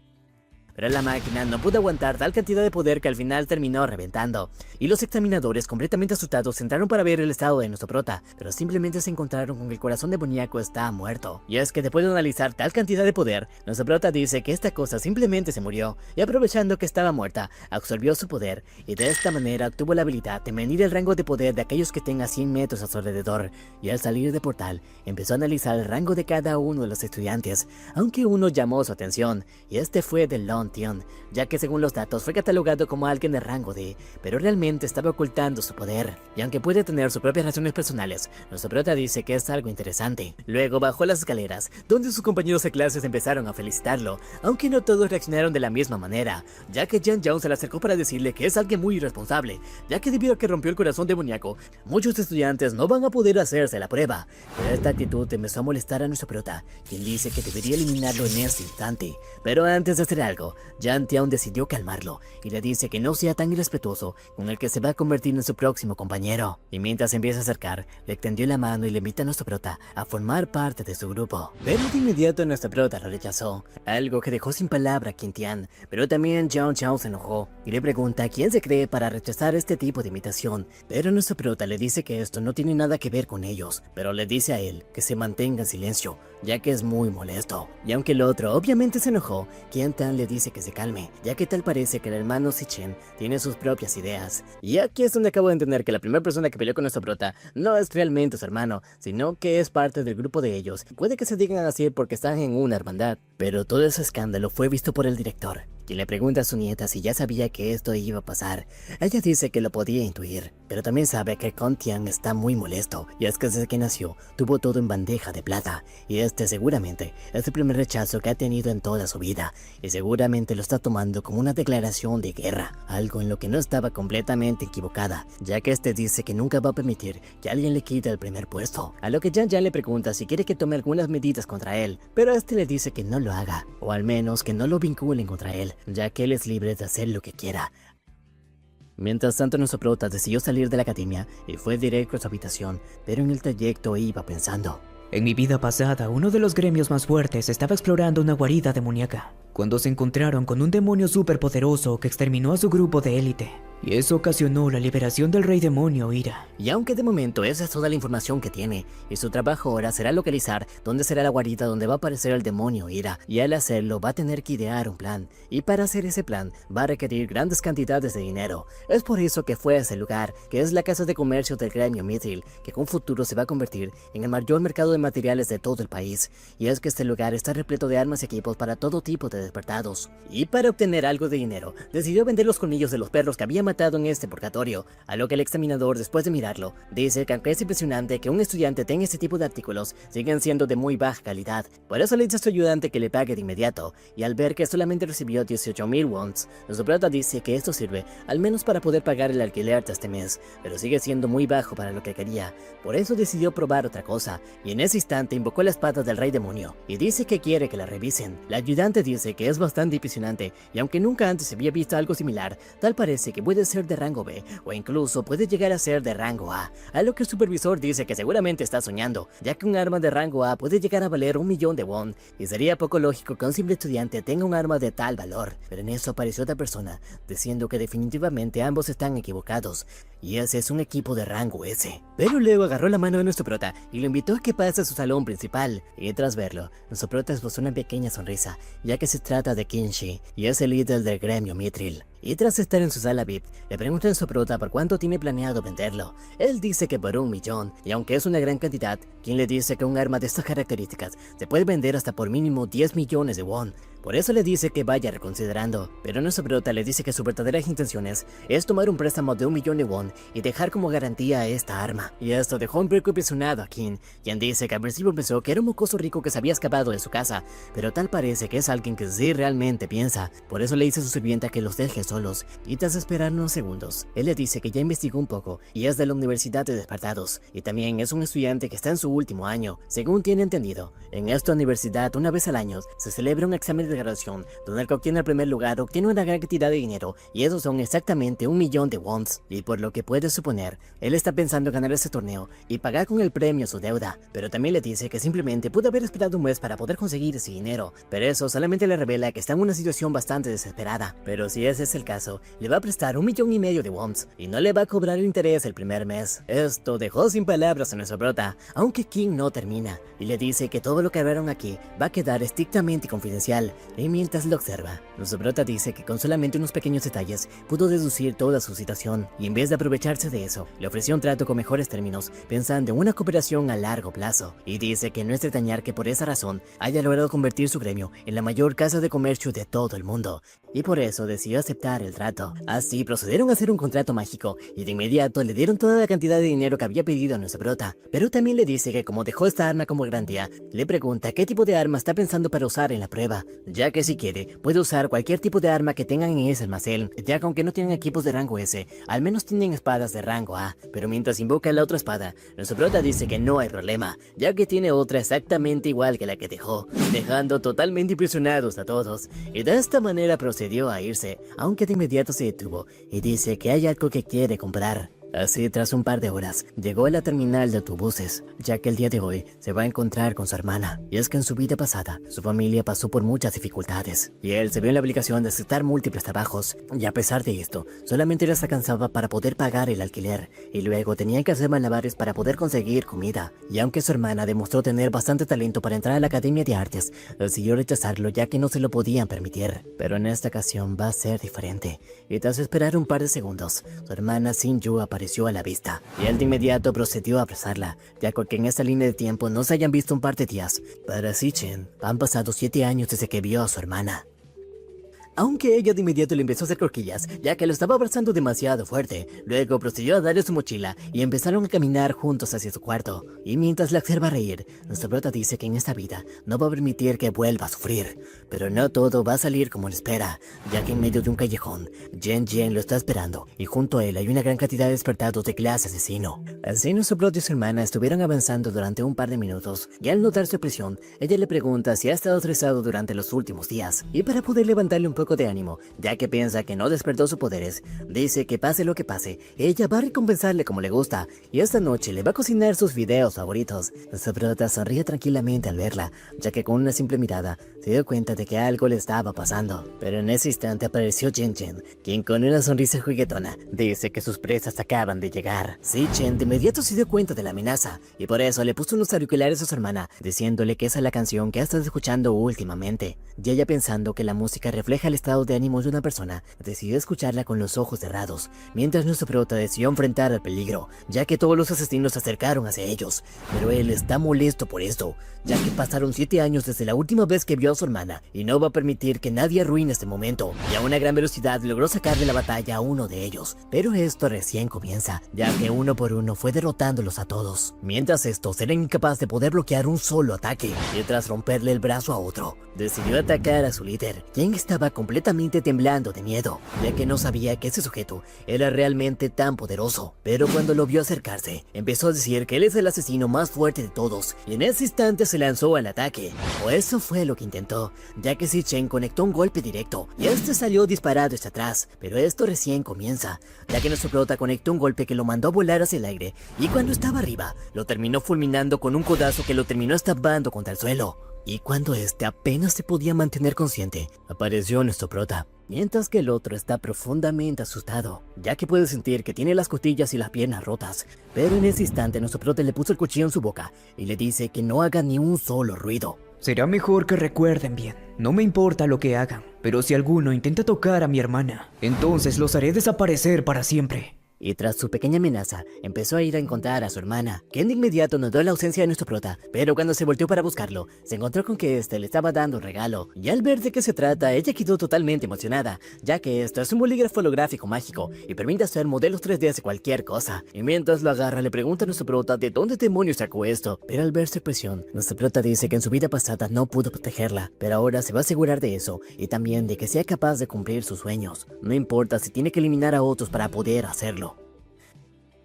Pero la máquina no pudo aguantar tal cantidad de poder que al final terminó reventando, y los examinadores completamente asustados entraron para ver el estado de nuestro prota, pero simplemente se encontraron con que el corazón demoníaco está muerto. Y es que después de analizar tal cantidad de poder, nuestro prota dice que esta cosa simplemente se murió, y aprovechando que estaba muerta, absorbió su poder, y de esta manera obtuvo la habilidad de medir el rango de poder de aquellos que tengan 100 metros a su alrededor, y al salir del portal, empezó a analizar el rango de cada uno de los estudiantes, aunque uno llamó su atención, y este fue de Lon Con Tion, ya que según los datos fue catalogado como alguien de rango D, pero realmente estaba ocultando su poder. Y aunque puede tener sus propias razones personales, nuestro prota dice que es algo interesante. Luego bajó las escaleras, donde sus compañeros de clases empezaron a felicitarlo, aunque no todos reaccionaron de la misma manera, ya que Jan Young se le acercó para decirle que es alguien muy irresponsable, ya que debido a que rompió el corazón demoníaco, muchos estudiantes no van a poder hacerse la prueba. Pero esta actitud empezó a molestar a nuestro prota, quien dice que debería eliminarlo en ese instante. Pero antes de hacer algo, Jan Young decidió calmarlo y le dice que no sea tan irrespetuoso con el que se va a convertir en su próximo compañero. Y mientras se empieza a acercar, le extendió la mano y le invita a nuestro prota a formar parte de su grupo. Pero de inmediato nuestro prota lo rechazó, algo que dejó sin palabra a Quintian. Pero también Jan Young se enojó y le pregunta quién se cree para rechazar este tipo de invitación. Pero nuestro prota le dice que esto no tiene nada que ver con ellos, pero le dice a él que se mantenga en silencio, ya que es muy molesto. Y aunque el otro obviamente se enojó, Quintian le dice que se calme, ya que tal parece que el hermano Sichen tiene sus propias ideas. Y aquí es donde acabo de entender que la primera persona que peleó con nuestro prota no es realmente su hermano, sino que es parte del grupo de ellos. Puede que se digan así porque están en una hermandad, pero todo ese escándalo fue visto por el director, quien le pregunta a su nieta si ya sabía que esto iba a pasar. Ella dice que lo podía intuir, pero también sabe que Contian está muy molesto, y es que desde que nació tuvo todo en bandeja de plata, y este seguramente es el primer rechazo que ha tenido en toda su vida, y seguramente lo está tomando como una declaración de guerra, algo en lo que no estaba completamente equivocada, ya que este dice que nunca va a permitir que alguien le quite el primer puesto, a lo que Jan le pregunta si quiere que tome algunas medidas contra él, pero este le dice que no lo haga, o al menos que no lo vinculen contra él, ya que él es libre de hacer lo que quiera. Mientras tanto, nuestro prota decidió salir de la academia y fue directo a su habitación, pero en el trayecto iba pensando. En mi vida pasada, uno de los gremios más fuertes estaba explorando una guarida demoníaca, cuando se encontraron con un demonio superpoderoso que exterminó a su grupo de élite. Y eso ocasionó la liberación del rey demonio Ira. Y aunque de momento esa es toda la información que tiene, y su trabajo ahora será localizar dónde será la guarida donde va a aparecer el demonio Ira, y al hacerlo va a tener que idear un plan, y para hacer ese plan va a requerir grandes cantidades de dinero. Es por eso que fue a ese lugar, que es la casa de comercio del gremio Mithril, que con futuro se va a convertir en el mayor mercado de materiales de todo el país, y es que este lugar está repleto de armas y equipos para todo tipo de despertados. Y para obtener algo de dinero, decidió vender los colmillos de los perros que había matado en este purgatorio, a lo que el examinador, después de mirarlo, dice que aunque es impresionante que un estudiante tenga este tipo de artículos, siguen siendo de muy baja calidad. Por eso le dice a su ayudante que le pague de inmediato, y al ver que solamente recibió 18,000 wons, nuestro prota dice que esto sirve al menos para poder pagar el alquiler de este mes, pero sigue siendo muy bajo para lo que quería. Por eso decidió probar otra cosa, y en ese instante invocó la espada del rey demonio, y dice que quiere que la revisen. La ayudante dice que es bastante impresionante, y aunque nunca antes había visto algo similar, tal parece que puede ser de rango B, o incluso puede llegar a ser de rango A, a lo que el supervisor dice que seguramente está soñando, ya que un arma de rango A puede llegar a valer 1.000.000 de won, y sería poco lógico que un simple estudiante tenga un arma de tal valor. Pero en eso apareció otra persona, diciendo que definitivamente ambos están equivocados, y ese es un equipo de rango S. Pero luego agarró la mano de nuestro prota y lo invitó a que pase a su salón principal, y tras verlo, nuestro prota esbozó una pequeña sonrisa, ya que se trata de Kinshi, y es el líder del gremio Mithril. Y tras estar en su sala VIP, le preguntan a su prota por cuánto tiene planeado venderlo. Él dice que por 1.000.000, y aunque es una gran cantidad, quien le dice que un arma de estas características se puede vender hasta por mínimo 10 millones de won. Por eso le dice que vaya reconsiderando, pero nuestro prota le dice que sus verdaderas intenciones es tomar un préstamo de 1.000.000 de won y dejar como garantía esta arma. Y esto dejó un poco impresionado a Kim, quien dice que al principio pensó que era un mocoso rico que se había escapado de su casa, pero tal parece que es alguien que sí realmente piensa. Por eso le dice a su sirvienta que los deje solos, y tras esperar unos segundos, él le dice que ya investigó un poco y es de la Universidad de Despertados, y también es un estudiante que está en su último año. Según tiene entendido, en esta universidad una vez al año se celebra un examen de graduación donde el que obtiene el primer lugar obtiene una gran cantidad de dinero, y esos son exactamente 1.000.000 de wons, y por lo que puede suponer, él está pensando ganar ese torneo y pagar con el premio su deuda. Pero también le dice que simplemente pudo haber esperado un mes para poder conseguir ese dinero, pero eso solamente le revela que está en una situación bastante desesperada. Pero si ese es el caso, le va a prestar 1,5 millones de wons y no le va a cobrar el interés el primer mes. Esto dejó sin palabras a nuestro prota, aunque King no termina, y le dice que todo lo que hablaron aquí va a quedar estrictamente confidencial, y mientras lo observa, nuestro prota dice que con solamente unos pequeños detalles pudo deducir toda su situación y en vez de aprovecharse de eso, le ofreció un trato con mejores términos, pensando en una cooperación a largo plazo, y dice que no es de extrañar que por esa razón haya logrado convertir su gremio en la mayor casa de comercio de todo el mundo, y por eso decidió aceptar el trato. Así procedieron a hacer un contrato mágico y de inmediato le dieron toda la cantidad de dinero que había pedido a nuestro prota, pero también le dice que como dejó esta arma como garantía, le pregunta qué tipo de arma está pensando para usar en la prueba, ya que si quiere, puede usar cualquier tipo de arma que tengan en ese almacén, ya que aunque no tienen equipos de rango S, al menos tienen espadas de rango A, pero mientras invoca la otra espada, nuestro prota dice que no hay problema, ya que tiene otra exactamente igual que la que dejó, dejando totalmente impresionados a todos, y de esta manera procedió a irse, aunque de inmediato se detuvo, y dice que hay algo que quiere comprar. Así, tras un par de horas, llegó a la terminal de autobuses, ya que el día de hoy se va a encontrar con su hermana. Y es que en su vida pasada, su familia pasó por muchas dificultades, y él se vio en la obligación de aceptar múltiples trabajos, y a pesar de esto, solamente les alcanzaba para poder pagar el alquiler, y luego tenían que hacer malabares para poder conseguir comida. Y aunque su hermana demostró tener bastante talento para entrar a la Academia de Artes, decidió rechazarlo ya que no se lo podían permitir. Pero en esta ocasión va a ser diferente, y tras esperar un par de segundos, su hermana Sinju apareció a la vista, y él de inmediato procedió a abrazarla, ya que en esta línea de tiempo no se hayan visto un par de días. Para Zichen, han pasado 7 años desde que vio a su hermana. Aunque ella de inmediato le empezó a hacer cosquillas, ya que lo estaba abrazando demasiado fuerte. Luego procedió a darle su mochila y empezaron a caminar juntos hacia su cuarto. Y mientras la observa reír, nuestro prota dice que en esta vida no va a permitir que vuelva a sufrir. Pero no todo va a salir como le espera, ya que en medio de un callejón, Jen Jen lo está esperando, y junto a él hay una gran cantidad de despertados de clase asesino. Así nuestro prota y su hermana estuvieron avanzando durante un par de minutos, y al notar su expresión, ella le pregunta si ha estado estresado durante los últimos días, y para poder levantarle un poco de ánimo, ya que piensa que no despertó sus poderes, dice que pase lo que pase, ella va a recompensarle como le gusta, y esta noche le va a cocinar sus videos favoritos. Nuestra prota sonríe tranquilamente al verla, ya que con una simple mirada se dio cuenta de que algo le estaba pasando. Pero en ese instante apareció Jen Jen, quien con una sonrisa juguetona dice que sus presas acaban de llegar. Chen de inmediato se dio cuenta de la amenaza, y por eso le puso unos auriculares a su hermana, diciéndole que esa es la canción que ha estado escuchando últimamente. Y ella, pensando que la música refleja el estado de ánimo de una persona, decidió escucharla con los ojos cerrados, mientras nuestro prota decidió enfrentar al peligro, ya que todos los asesinos se acercaron hacia ellos. Pero él está molesto por esto, ya que pasaron 7 años desde la última vez que vio a su hermana, y no va a permitir que nadie arruine este momento, y a una gran velocidad logró sacar de la batalla a uno de ellos. Pero esto recién comienza, ya que uno por uno fue derrotándolos a todos. Mientras estos eran incapaces de poder bloquear un solo ataque, y tras romperle el brazo a otro, decidió atacar a su líder, quien estaba completamente temblando de miedo, ya que no sabía que ese sujeto era realmente tan poderoso. Pero cuando lo vio acercarse, empezó a decir que él es el asesino más fuerte de todos, y en ese instante se lanzó al ataque, o eso fue lo que intentó, ya que Zichen conectó un golpe directo, y este salió disparado hacia atrás. Pero esto recién comienza, ya que nuestro prota conectó un golpe que lo mandó a volar hacia el aire, y cuando estaba arriba, lo terminó fulminando con un codazo que lo terminó estampando contra el suelo. Y cuando este apenas se podía mantener consciente, apareció nuestro prota, mientras que el otro está profundamente asustado, ya que puede sentir que tiene las costillas y las piernas rotas. Pero en ese instante nuestro prota le puso el cuchillo en su boca y le dice que no haga ni un solo ruido. Será mejor que recuerden bien. No me importa lo que hagan, pero si alguno intenta tocar a mi hermana, entonces los haré desaparecer para siempre. Y tras su pequeña amenaza, empezó a ir a encontrar a su hermana, quien de inmediato notó la ausencia de nuestro prota, pero cuando se volteó para buscarlo, se encontró con que este le estaba dando un regalo, y al ver de qué se trata, ella quedó totalmente emocionada, ya que esto es un bolígrafo holográfico mágico, y permite hacer modelos 3D de cualquier cosa. Y mientras lo agarra, le pregunta a nuestro prota de dónde demonios sacó esto, pero al ver su expresión, nuestro prota dice que en su vida pasada no pudo protegerla, pero ahora se va a asegurar de eso, y también de que sea capaz de cumplir sus sueños, no importa si tiene que eliminar a otros para poder hacerlo.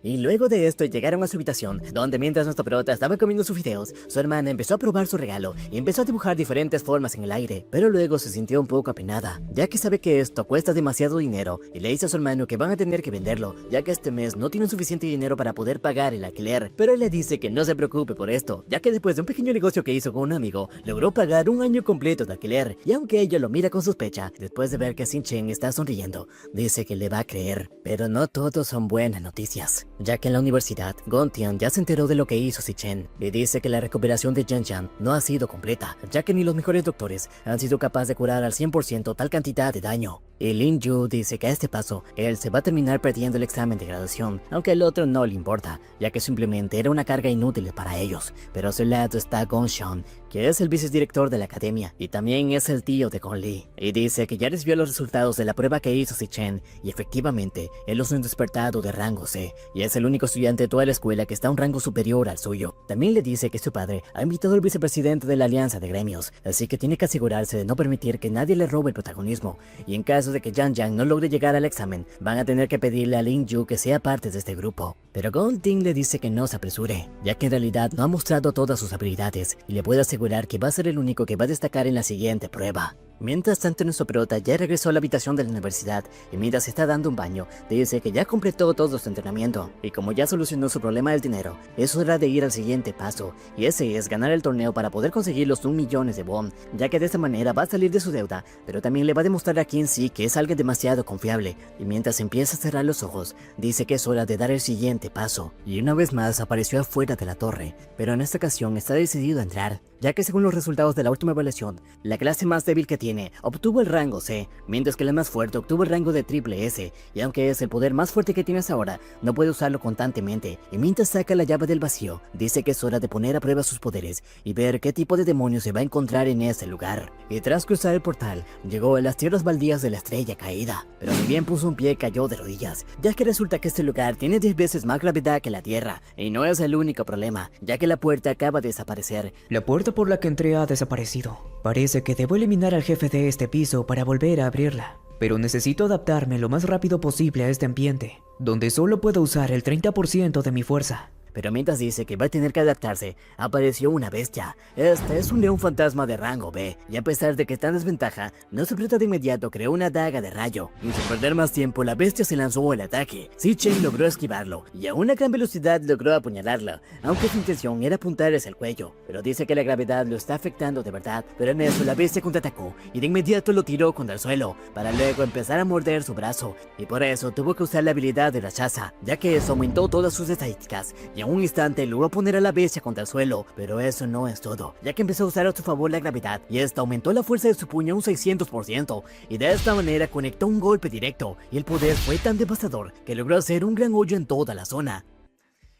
Y luego de esto llegaron a su habitación, donde mientras nuestro prota estaba comiendo sus fideos, su hermana empezó a probar su regalo y empezó a dibujar diferentes formas en el aire, pero luego se sintió un poco apenada, ya que sabe que esto cuesta demasiado dinero, y le dice a su hermano que van a tener que venderlo, ya que este mes no tienen suficiente dinero para poder pagar el alquiler. Pero él le dice que no se preocupe por esto, ya que después de un pequeño negocio que hizo con un amigo, logró pagar un año completo de alquiler, y aunque ella lo mira con sospecha, después de ver que Zichen está sonriendo, dice que le va a creer. Pero no todos son buenas noticias. ya que en la universidad, Gontian ya se enteró de lo que hizo Zichen y dice que la recuperación de Zhenjiang no ha sido completa, ya que ni los mejores doctores han sido capaces de curar al 100% tal cantidad de daño. Y Lin Yu dice que a este paso, él se va a terminar perdiendo el examen de graduación, aunque al otro no le importa, ya que simplemente era una carga inútil para ellos. Pero a su lado está Gong Xiong, que es el vicedirector de la academia y también es el tío de Gong Li, y dice que ya recibió los resultados de la prueba que hizo Zichen y efectivamente él es un despertado de rango C y es el único estudiante de toda la escuela que está a un rango superior al suyo. También le dice que su padre ha invitado al vicepresidente de la alianza de gremios, así que tiene que asegurarse de no permitir que nadie le robe el protagonismo, y en caso de que Zhenjiang no logre llegar al examen, van a tener que pedirle a Lin Yu que sea parte de este grupo. Pero Gong Ting le dice que no se apresure, ya que en realidad no ha mostrado todas sus habilidades y le puede asegurar que va a ser el único que va a destacar en la siguiente prueba. Mientras tanto, nuestro prota ya regresó a la habitación de la universidad y mientras está dando un baño, dice que ya completó todo su entrenamiento y como ya solucionó su problema del dinero, es hora de ir al siguiente paso, y ese es ganar el torneo para poder conseguir los 1 millón de won, ya que de esta manera va a salir de su deuda, pero también le va a demostrar a Qin Shi que es alguien demasiado confiable, y mientras empieza a cerrar los ojos, dice que es hora de dar el siguiente paso, y una vez más apareció afuera de la torre, pero en esta ocasión está decidido a entrar, ya que según los resultados de la última evaluación, la clase más débil que tiene obtuvo el rango C, mientras que la más fuerte obtuvo el rango de triple S, y aunque es el poder más fuerte que tienes ahora, no puede usarlo constantemente, y mientras saca la llave del vacío, dice que es hora de poner a prueba sus poderes y ver qué tipo de demonio se va a encontrar en ese lugar. Y tras cruzar el portal, llegó a las tierras baldías de la estrella caída, pero si bien puso un pie cayó de rodillas, ya que resulta que este lugar tiene 10 veces más gravedad que la Tierra, y no es el único problema, ya que la puerta acaba de desaparecer. La puerta por la que entré ha desaparecido. Parece que debo eliminar al jefe de este piso para volver a abrirla. Pero necesito adaptarme lo más rápido posible a este ambiente, donde solo puedo usar el 30% de mi fuerza. Pero mientras dice que va a tener que adaptarse, apareció una bestia. Este es un león fantasma de rango B, y a pesar de que está en desventaja, nuestro prota de inmediato creó una daga de rayo, y sin perder más tiempo la bestia se lanzó al ataque. Zichen logró esquivarlo, y a una gran velocidad logró apuñalarla, aunque su intención era apuntar hacia el cuello, pero dice que la gravedad lo está afectando de verdad. Pero en eso la bestia contraatacó, y de inmediato lo tiró contra el suelo, para luego empezar a morder su brazo, y por eso tuvo que usar la habilidad de rachaza, ya que eso aumentó todas sus estadísticas, y en un instante logró poner a la bestia contra el suelo, pero eso no es todo, ya que empezó a usar a su favor la gravedad, y esta aumentó la fuerza de su puño un 600%, y de esta manera conectó un golpe directo, y el poder fue tan devastador que logró hacer un gran hoyo en toda la zona.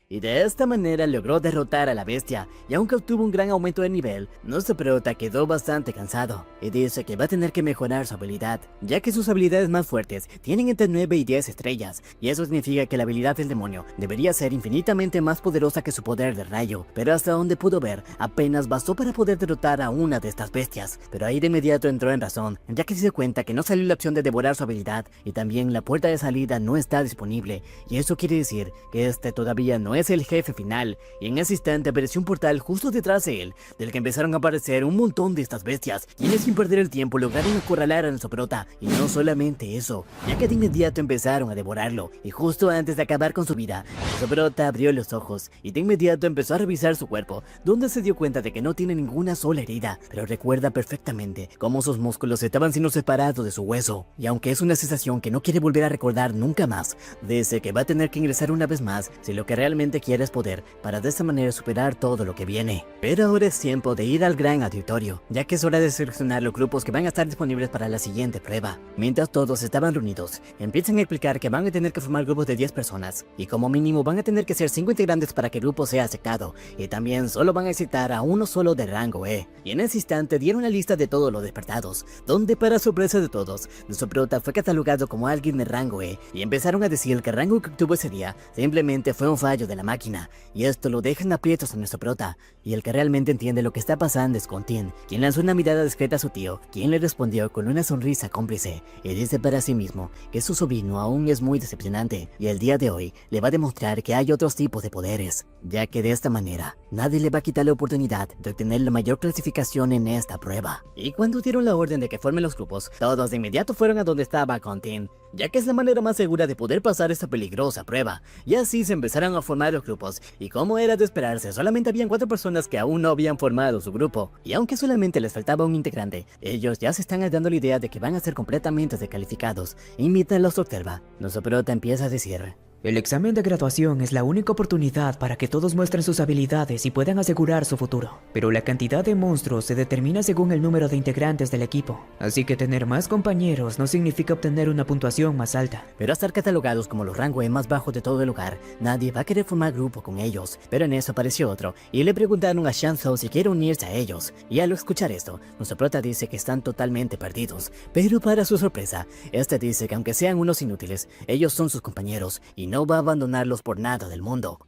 Y de esta manera logró derrotar a la bestia, y aunque obtuvo un gran aumento de nivel, nuestro prota quedó bastante cansado, y dice que va a tener que mejorar su habilidad, ya que sus habilidades más fuertes tienen entre 9 y 10 estrellas, y eso significa que la habilidad del demonio debería ser infinitamente más poderosa que su poder de rayo, pero hasta donde pudo ver, apenas bastó para poder derrotar a una de estas bestias. Pero ahí de inmediato entró en razón, ya que se dio cuenta que no salió la opción de devorar su habilidad, y también la puerta de salida no está disponible, y eso quiere decir que este todavía no es el jefe final, y en ese instante apareció un portal justo detrás de él, del que empezaron a aparecer un montón de estas bestias, quienes sin perder el tiempo lograron acorralar a nuestro prota, y no solamente eso, ya que de inmediato empezaron a devorarlo, y justo antes de acabar con su vida, nuestro prota abrió los ojos, y de inmediato empezó a revisar su cuerpo, donde se dio cuenta de que no tiene ninguna sola herida, pero recuerda perfectamente cómo sus músculos estaban siendo separados de su hueso, y aunque es una sensación que no quiere volver a recordar nunca más, dice que va a tener que ingresar una vez más si lo que realmente quiere es poder, para de esta manera superar todo lo que viene. Pero ahora es tiempo de ir al gran auditorio, ya que es hora de seleccionar los grupos que van a estar disponibles para la siguiente prueba. Mientras todos estaban reunidos, empiezan a explicar que van a tener que formar grupos de 10 personas, y como mínimo van a tener que ser 5 integrantes para que el grupo sea aceptado, y también solo van a aceptar a uno solo de rango E. Y en ese instante dieron la lista de todos los despertados, donde para sorpresa de todos, nuestro prota fue catalogado como alguien de rango E, y empezaron a decir que el rango que obtuvo ese día simplemente fue un fallo de la máquina, y esto lo deja en aprietos a nuestro prota, y el que realmente entiende lo que está pasando es Gontian, quien lanzó una mirada discreta a su tío, quien le respondió con una sonrisa cómplice, y dice para sí mismo que su sobrino aún es muy decepcionante, y el día de hoy le va a demostrar que hay otros tipos de poderes, ya que de esta manera nadie le va a quitar la oportunidad de obtener la mayor clasificación en esta prueba. Y cuando dieron la orden de que formen los grupos, todos de inmediato fueron a donde estaba Gontian, ya que es la manera más segura de poder pasar esta peligrosa prueba, y así se empezaron a formar los grupos, y como era de esperarse, solamente habían 4 personas que aún no habían formado su grupo, y aunque solamente les faltaba un integrante, ellos ya se están dando la idea de que van a ser completamente descalificados, y mientras los observa, nuestro prota empieza a decir: El examen de graduación es la única oportunidad para que todos muestren sus habilidades y puedan asegurar su futuro. Pero la cantidad de monstruos se determina según el número de integrantes del equipo. Así que tener más compañeros no significa obtener una puntuación más alta. Pero a estar catalogados como los rangos más bajos de todo el lugar, nadie va a querer formar grupo con ellos. Pero en eso apareció otro, y le preguntaron a Shanzou si quiere unirse a ellos. Y al escuchar esto, nuestro prota dice que están totalmente perdidos. Pero para su sorpresa, este dice que aunque sean unos inútiles, ellos son sus compañeros, y no va a abandonarlos por nada del mundo.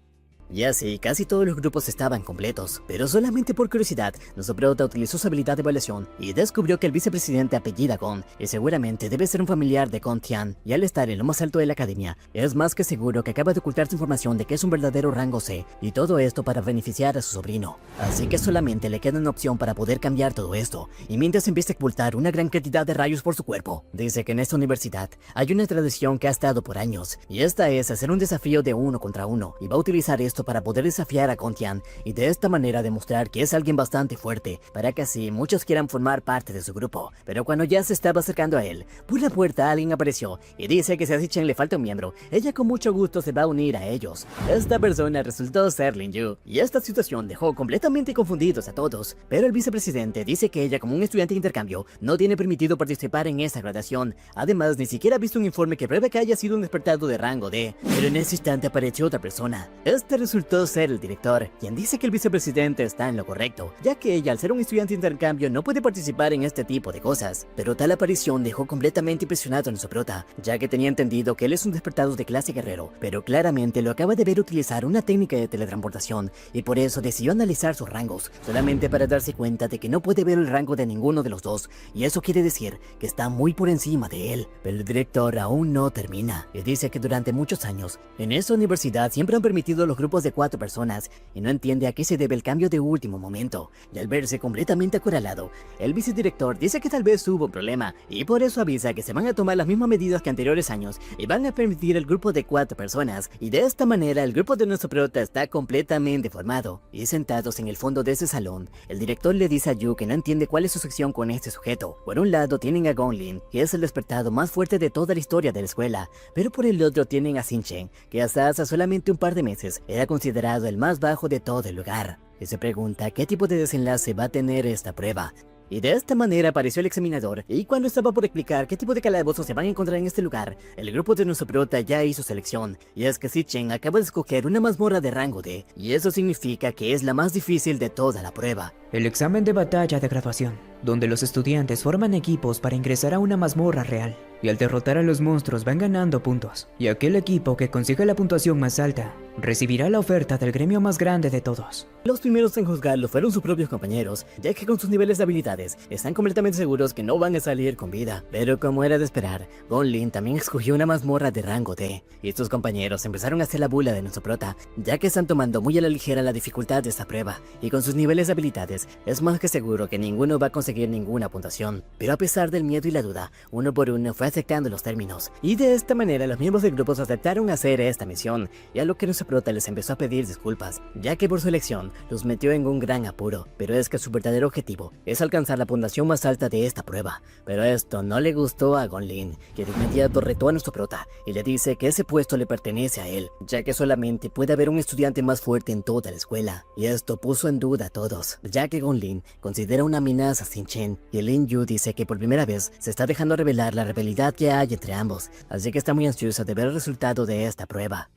Y así, casi todos los grupos estaban completos, pero solamente por curiosidad, nuestro prota utilizó su habilidad de evaluación y descubrió que el vicepresidente apellida Gon, y seguramente debe ser un familiar de Gon Tian, y al estar en lo más alto de la academia, es más que seguro que acaba de ocultar su información de que es un verdadero rango C, y todo esto para beneficiar a su sobrino. Así que solamente le queda una opción para poder cambiar todo esto, y mientras empieza a expulsar una gran cantidad de rayos por su cuerpo. Dice que en esta universidad hay una tradición que ha estado por años, y esta es hacer un desafío de 1 contra 1, y va a utilizar esto para poder desafiar a Gon Tian y de esta manera demostrar que es alguien bastante fuerte, para que así muchos quieran formar parte de su grupo. Pero cuando ya se estaba acercando a él, por la puerta alguien apareció y dice que si a Zichen le falta un miembro, ella con mucho gusto se va a unir a ellos. Esta persona resultó ser Lin Yu, y esta situación dejó completamente confundidos a todos, pero el vicepresidente dice que ella, como un estudiante de intercambio, no tiene permitido participar en esta graduación. Además, ni siquiera ha visto un informe que pruebe que haya sido un despertado de rango D. Pero en ese instante apareció otra persona. Este resultó ser el director, quien dice que el vicepresidente está en lo correcto, ya que ella, al ser un estudiante de intercambio, no puede participar en este tipo de cosas. Pero tal aparición dejó completamente impresionado a nuestro prota, ya que tenía entendido que él es un despertado de clase guerrero, pero claramente lo acaba de ver utilizar una técnica de teletransportación, y por eso decidió analizar sus rangos, solamente para darse cuenta de que no puede ver el rango de ninguno de los dos, y eso quiere decir que está muy por encima de él. Pero el director aún no termina, y dice que durante muchos años, en esa universidad siempre han permitido los grupos de 4 personas, y no entiende a qué se debe el cambio de último momento. Y al verse completamente acorralado, el vicedirector dice que tal vez hubo un problema, y por eso avisa que se van a tomar las mismas medidas que anteriores años, y van a permitir el grupo de 4 personas, y de esta manera el grupo de nuestro prota está completamente formado. Y sentados en el fondo de ese salón, el director le dice a Yu que no entiende cuál es su sección con este sujeto. Por un lado tienen a Gon Lin, que es el despertado más fuerte de toda la historia de la escuela, pero por el otro tienen a Zichen, que hasta hace solamente un par de meses era considerado el más bajo de todo el lugar, y se pregunta qué tipo de desenlace va a tener esta prueba. Y de esta manera apareció el examinador, y cuando estaba por explicar qué tipo de calabozos se van a encontrar en este lugar, el grupo de nuestro prota ya hizo selección, y es que Zichen acaba de escoger una mazmorra de rango D, y eso significa que es la más difícil de toda la prueba. El examen de batalla de graduación, donde los estudiantes forman equipos para ingresar a una mazmorra real, y al derrotar a los monstruos van ganando puntos, y aquel equipo que consiga la puntuación más alta recibirá la oferta del gremio más grande de todos. Los primeros en juzgarlo fueron sus propios compañeros, ya que con sus niveles de habilidades están completamente seguros que no van a salir con vida. Pero como era de esperar, Gon Lin también escogió una mazmorra de rango D, y sus compañeros empezaron a hacer la bula de nuestro prota, ya que están tomando muy a la ligera la dificultad de esta prueba, y con sus niveles de habilidades es más que seguro que ninguno va a conseguir ninguna puntuación. Pero a pesar del miedo y la duda, uno por uno fue aceptando los términos, y de esta manera los miembros del grupo aceptaron hacer esta misión, y a lo que nuestro prota les empezó a pedir disculpas, ya que por su elección los metió en un gran apuro. Pero es que su verdadero objetivo es alcanzar la puntuación más alta de esta prueba. Pero esto no le gustó a Gon Lin, que de inmediato retó a nuestro prota y le dice que ese puesto le pertenece a él, ya que solamente puede haber un estudiante más fuerte en toda la escuela. Y esto puso en duda a todos, ya que Gon Lin considera una amenaza a Zichen, y Lin Yu dice que por primera vez se está dejando revelar la rivalidad que hay entre ambos, así que está muy ansiosa de ver el resultado de esta prueba.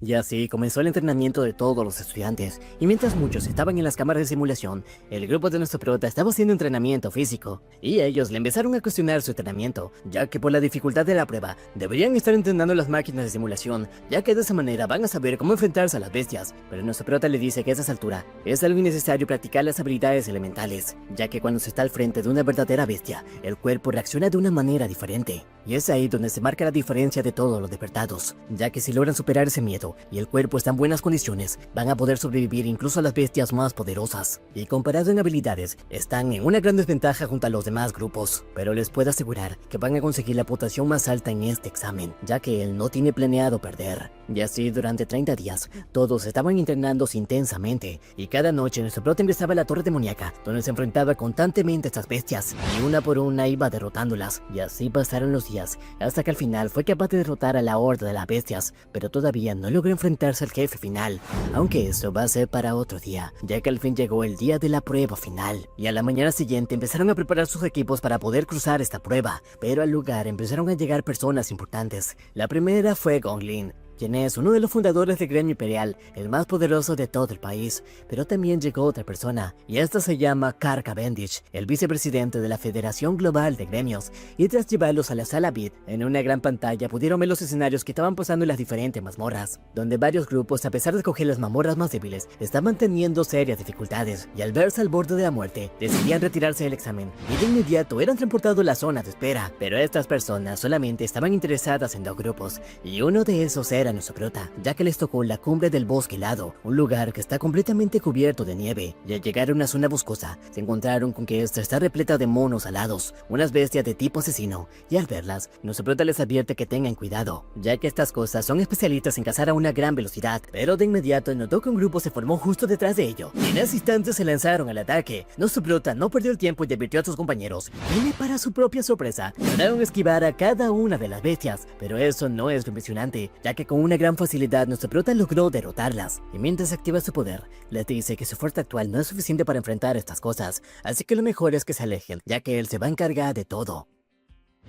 Y así comenzó el entrenamiento de todos los estudiantes, y mientras muchos estaban en las cámaras de simulación, el grupo de nuestro prota estaba haciendo entrenamiento físico, y ellos le empezaron a cuestionar su entrenamiento, ya que por la dificultad de la prueba, deberían estar entrenando las máquinas de simulación, ya que de esa manera van a saber cómo enfrentarse a las bestias. Pero nuestro prota le dice que a esa altura es algo innecesario practicar las habilidades elementales, ya que cuando se está al frente de una verdadera bestia, el cuerpo reacciona de una manera diferente, y es ahí donde se marca la diferencia de todos los despertados, ya que si logran superar ese miedo, y el cuerpo está en buenas condiciones, van a poder sobrevivir incluso a las bestias más poderosas. Y comparado en habilidades, están en una gran desventaja junto a los demás grupos, pero les puedo asegurar que van a conseguir la puntuación más alta en este examen, ya que él no tiene planeado perder. Y así durante 30 días, todos estaban entrenándose intensamente, y cada noche nuestro prota ingresaba a la torre demoníaca, donde se enfrentaba constantemente a estas bestias, y una por una iba derrotándolas, y así pasaron los días, hasta que al final fue capaz de derrotar a la horda de las bestias, pero todavía no logró enfrentarse al jefe final, aunque eso va a ser para otro día, ya que al fin llegó el día de la prueba final, y a la mañana siguiente empezaron a preparar sus equipos para poder cruzar esta prueba, pero al lugar empezaron a llegar personas importantes. La primera fue Gong Lin, quien es uno de los fundadores del gremio imperial, el más poderoso de todo el país, pero también llegó otra persona, y esta se llama Car Cavendish, el vicepresidente de la Federación Global de Gremios, y tras llevarlos a la sala VIP, en una gran pantalla pudieron ver los escenarios que estaban pasando en las diferentes mazmorras, donde varios grupos, a pesar de escoger las mazmorras más débiles, estaban teniendo serias dificultades, y al verse al borde de la muerte, decidían retirarse del examen, y de inmediato eran transportados a la zona de espera, pero estas personas solamente estaban interesadas en dos grupos, y uno de esos era nuestro prota, ya que les tocó la cumbre del bosque helado, un lugar que está completamente cubierto de nieve, y al llegar a una zona boscosa, se encontraron con que esta está repleta de monos alados, unas bestias de tipo asesino, y al verlas, nuestro prota les advierte que tengan cuidado, ya que estas cosas son especialistas en cazar a una gran velocidad, pero de inmediato notó que un grupo se formó justo detrás de ello, y en ese instante se lanzaron al ataque. Nuestro prota no perdió el tiempo y advirtió a sus compañeros, y para su propia sorpresa, lograron esquivar a cada una de las bestias, pero eso no es lo impresionante, ya que con una gran facilidad nuestro prota logró derrotarlas, y mientras activa su poder, les dice que su fuerza actual no es suficiente para enfrentar estas cosas, así que lo mejor es que se alejen, ya que él se va a encargar de todo.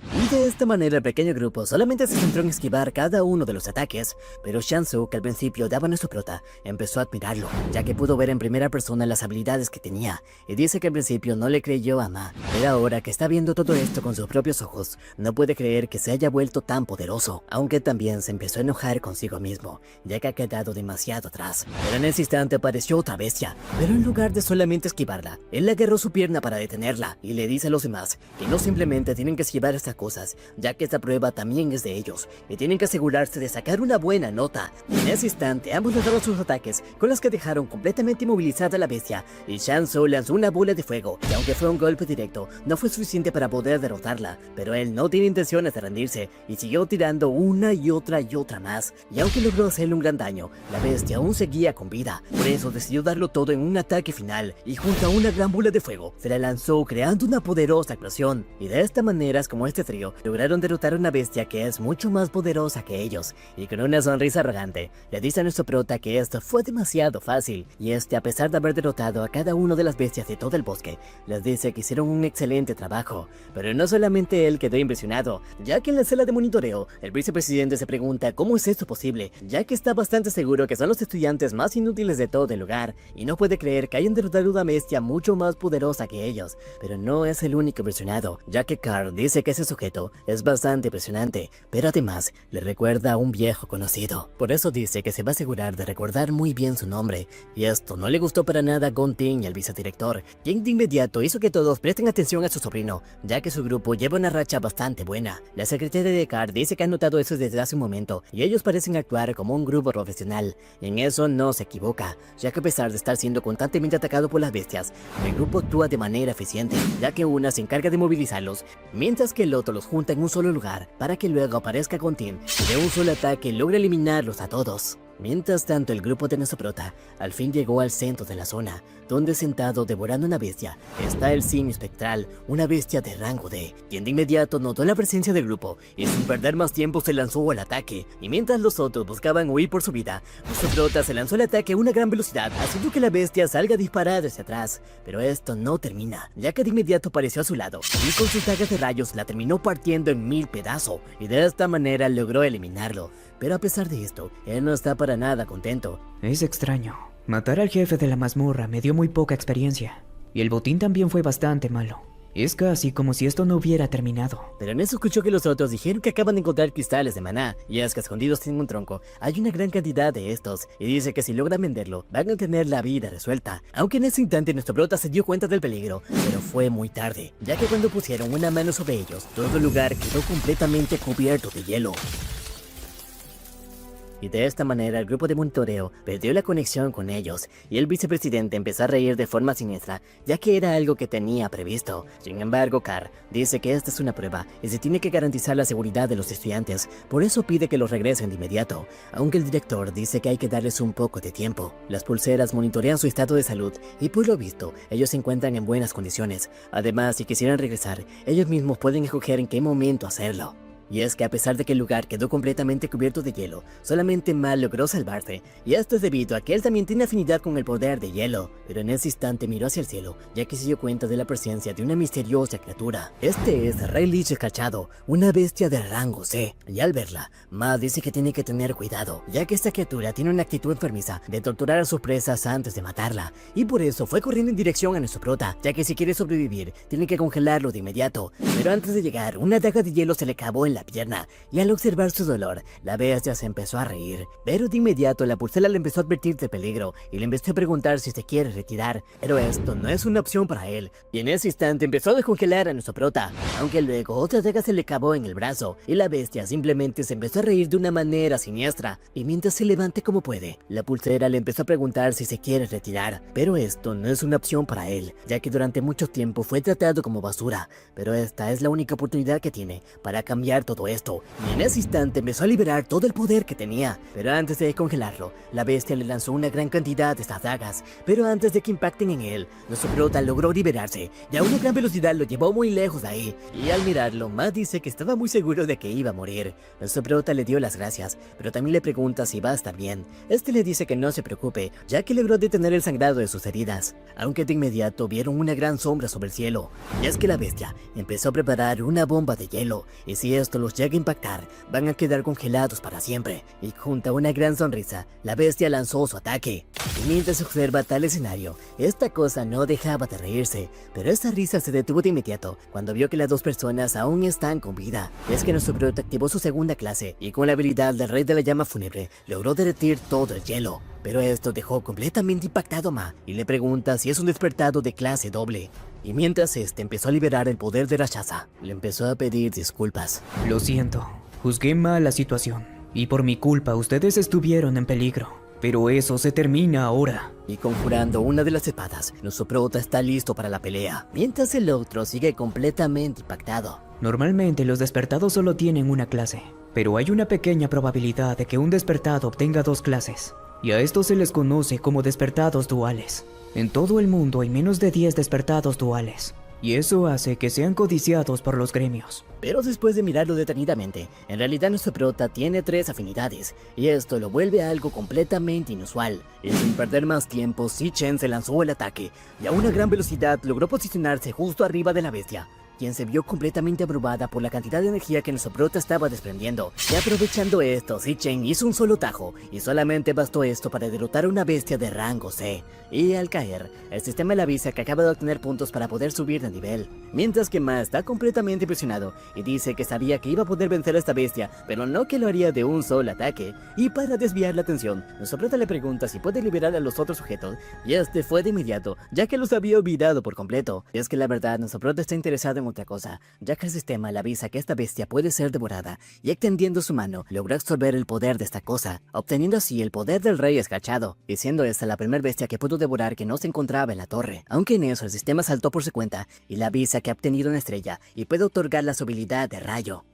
Y de esta manera el pequeño grupo solamente se centró en esquivar cada uno de los ataques, pero Shansu, que al principio daba a nuestro prota, empezó a admirarlo, ya que pudo ver en primera persona las habilidades que tenía, y dice que al principio no le creyó a Ma, pero ahora que está viendo todo esto con sus propios ojos, no puede creer que se haya vuelto tan poderoso, aunque también se empezó a enojar consigo mismo, ya que ha quedado demasiado atrás. Pero en ese instante apareció otra bestia, pero en lugar de solamente esquivarla, él agarró su pierna para detenerla, y le dice a los demás que no simplemente tienen que esquivar esta cosas, ya que esta prueba también es de ellos, y tienen que asegurarse de sacar una buena nota. En ese instante, ambos lanzaron sus ataques, con los que dejaron completamente inmovilizada a la bestia, y Shansu lanzó una bola de fuego, y aunque fue un golpe directo, no fue suficiente para poder derrotarla, pero él no tiene intenciones de rendirse, y siguió tirando una y otra más, y aunque logró hacerle un gran daño, la bestia aún seguía con vida, por eso decidió darlo todo en un ataque final, y junto a una gran bola de fuego, se la lanzó creando una poderosa explosión, y de esta manera es como este trío lograron derrotar a una bestia que es mucho más poderosa que ellos, y con una sonrisa arrogante, le dice a nuestro prota que esto fue demasiado fácil, y a pesar de haber derrotado a cada una de las bestias de todo el bosque, les dice que hicieron un excelente trabajo, pero no solamente él quedó impresionado, ya que en la sala de monitoreo, el vicepresidente se pregunta cómo es esto posible, ya que está bastante seguro que son los estudiantes más inútiles de todo el lugar, y no puede creer que hayan derrotado a una bestia mucho más poderosa que ellos, pero no es el único impresionado, ya que Carl dice que ese sujeto es bastante impresionante, pero además le recuerda a un viejo conocido. Por eso dice que se va a asegurar de recordar muy bien su nombre, y esto no le gustó para nada a Gon Ting y al vicedirector, quien de inmediato hizo que todos presten atención a su sobrino, ya que su grupo lleva una racha bastante buena. La secretaria de Carl dice que ha notado eso desde hace un momento, y ellos parecen actuar como un grupo profesional. En eso no se equivoca, ya que a pesar de estar siendo constantemente atacado por las bestias, el grupo actúa de manera eficiente, ya que una se encarga de movilizarlos, mientras que el otro los junta en un solo lugar, para que luego aparezca con Tim y de un solo ataque logra eliminarlos a todos. Mientras tanto, el grupo de nuestro prota al fin llegó al centro de la zona, donde sentado devorando una bestia está el simio espectral, una bestia de rango D, quien de inmediato notó la presencia del grupo y sin perder más tiempo se lanzó al ataque. Y mientras los otros buscaban huir por su vida, nuestro prota se lanzó al ataque a una gran velocidad, haciendo que la bestia salga disparada hacia atrás. Pero esto no termina, ya que de inmediato apareció a su lado y con sus dagas de rayos la terminó partiendo en 1000 pedazos, y de esta manera logró eliminarlo. Pero a pesar de esto, él no está para nada contento. Es extraño. Matar al jefe de la mazmorra me dio muy poca experiencia. Y el botín también fue bastante malo. Es casi como si esto no hubiera terminado. Pero en eso escuchó que los otros dijeron que acaban de encontrar cristales de maná, y es que escondidos en un tronco hay una gran cantidad de estos, y dice que si logran venderlo, van a tener la vida resuelta. Aunque en ese instante nuestro prota se dio cuenta del peligro, pero fue muy tarde, ya que cuando pusieron una mano sobre ellos, todo el lugar quedó completamente cubierto de hielo. y de esta manera el grupo de monitoreo perdió la conexión con ellos, y el vicepresidente empezó a reír de forma siniestra, ya que era algo que tenía previsto. Sin embargo, Carr dice que esta es una prueba y se tiene que garantizar la seguridad de los estudiantes, por eso pide que los regresen de inmediato, aunque el director dice que hay que darles un poco de tiempo. Las pulseras monitorean su estado de salud y por lo visto, ellos se encuentran en buenas condiciones. Además, si quisieran regresar, ellos mismos pueden escoger en qué momento hacerlo. Y es que a pesar de que el lugar quedó completamente cubierto de hielo, solamente Mal logró salvarse, y esto es debido a que él también tiene afinidad con el poder de hielo, pero en ese instante miró hacia el cielo, ya que se dio cuenta de la presencia de una misteriosa criatura. Este es Rayleigh Escarchado, una bestia de rango C, y al verla, Mal dice que tiene que tener cuidado, ya que esta criatura tiene una actitud enfermiza de torturar a sus presas antes de matarla, y por eso fue corriendo en dirección a nuestro prota, ya que si quiere sobrevivir, tiene que congelarlo de inmediato, pero antes de llegar, una daga de hielo se le clavó en la pierna, y al observar su dolor, la bestia se empezó a reír, pero de inmediato la pulsera le empezó a advertir de peligro, y le empezó a preguntar si se quiere retirar, pero esto no es una opción para él, y en ese instante empezó a descongelar a nuestro prota, aunque luego otra daga se le clavó en el brazo, y la bestia simplemente se empezó a reír de una manera siniestra, y mientras se levante como puede, la pulsera le empezó a preguntar si se quiere retirar, pero esto no es una opción para él, ya que durante mucho tiempo fue tratado como basura, pero esta es la única oportunidad que tiene para cambiar todo esto, y en ese instante empezó a liberar todo el poder que tenía, pero antes de congelarlo, la bestia le lanzó una gran cantidad de estas dagas, pero antes de que impacten en él, nuestro prota logró liberarse, y a una gran velocidad lo llevó muy lejos de ahí, y al mirarlo, Matt dice que estaba muy seguro de que iba a morir. Nuestro prota le dio las gracias, pero también le pregunta si va a estar bien. Este le dice que no se preocupe, ya que logró detener el sangrado de sus heridas, aunque de inmediato vieron una gran sombra sobre el cielo, y es que la bestia empezó a preparar una bomba de hielo, y si esto los llega a impactar, van a quedar congelados para siempre, y junto a una gran sonrisa, la bestia lanzó su ataque. Y mientras se observa tal escenario, esta cosa no dejaba de reírse, pero esta risa se detuvo de inmediato cuando vio que las dos personas aún están con vida. Es que nuestro prota activó su segunda clase, y con la habilidad del Rey de la Llama Fúnebre, logró derretir todo el hielo. Pero esto dejó completamente impactado a Ma, y le pregunta si es un despertado de clase doble. Y mientras este empezó a liberar el poder de Rakshasa, le empezó a pedir disculpas. Lo siento, juzgué mal la situación, y por mi culpa ustedes estuvieron en peligro. Pero eso se termina ahora. Y conjurando una de las espadas, nuestro prota está listo para la pelea, mientras el otro sigue completamente impactado. Normalmente los despertados solo tienen una clase, pero hay una pequeña probabilidad de que un despertado obtenga dos clases, y a estos se les conoce como despertados duales. En todo el mundo hay menos de 10 despertados duales, y eso hace que sean codiciados por los gremios. Pero después de mirarlo detenidamente, en realidad nuestro prota tiene 3 afinidades, y esto lo vuelve algo completamente inusual. Y sin perder más tiempo, Si-Chen se lanzó al ataque, y a una gran velocidad logró posicionarse justo arriba de la bestia, quien se vio completamente abrumada por la cantidad de energía que nuestro prota estaba desprendiendo. Y aprovechando esto, Si-Chen hizo un solo tajo, y solamente bastó esto para derrotar a una bestia de rango C. Y al caer, el sistema le avisa que acaba de obtener puntos para poder subir de nivel. Mientras que Ma está completamente impresionado, y dice que sabía que iba a poder vencer a esta bestia, pero no que lo haría de un solo ataque. Y para desviar la atención, nuestro prota le pregunta si puede liberar a los otros sujetos, y este fue de inmediato, ya que los había olvidado por completo. Y es que la verdad, nuestro prota está interesado en otra cosa, ya que el sistema le avisa que esta bestia puede ser devorada, y extendiendo su mano, logró absorber el poder de esta cosa, obteniendo así el poder del Rey Escarchado, y siendo esta la primera bestia que pudo devorar que no se encontraba en la torre. Aunque en eso el sistema saltó por su cuenta, y le avisa que ha obtenido una estrella, y puede otorgar su habilidad de rayo.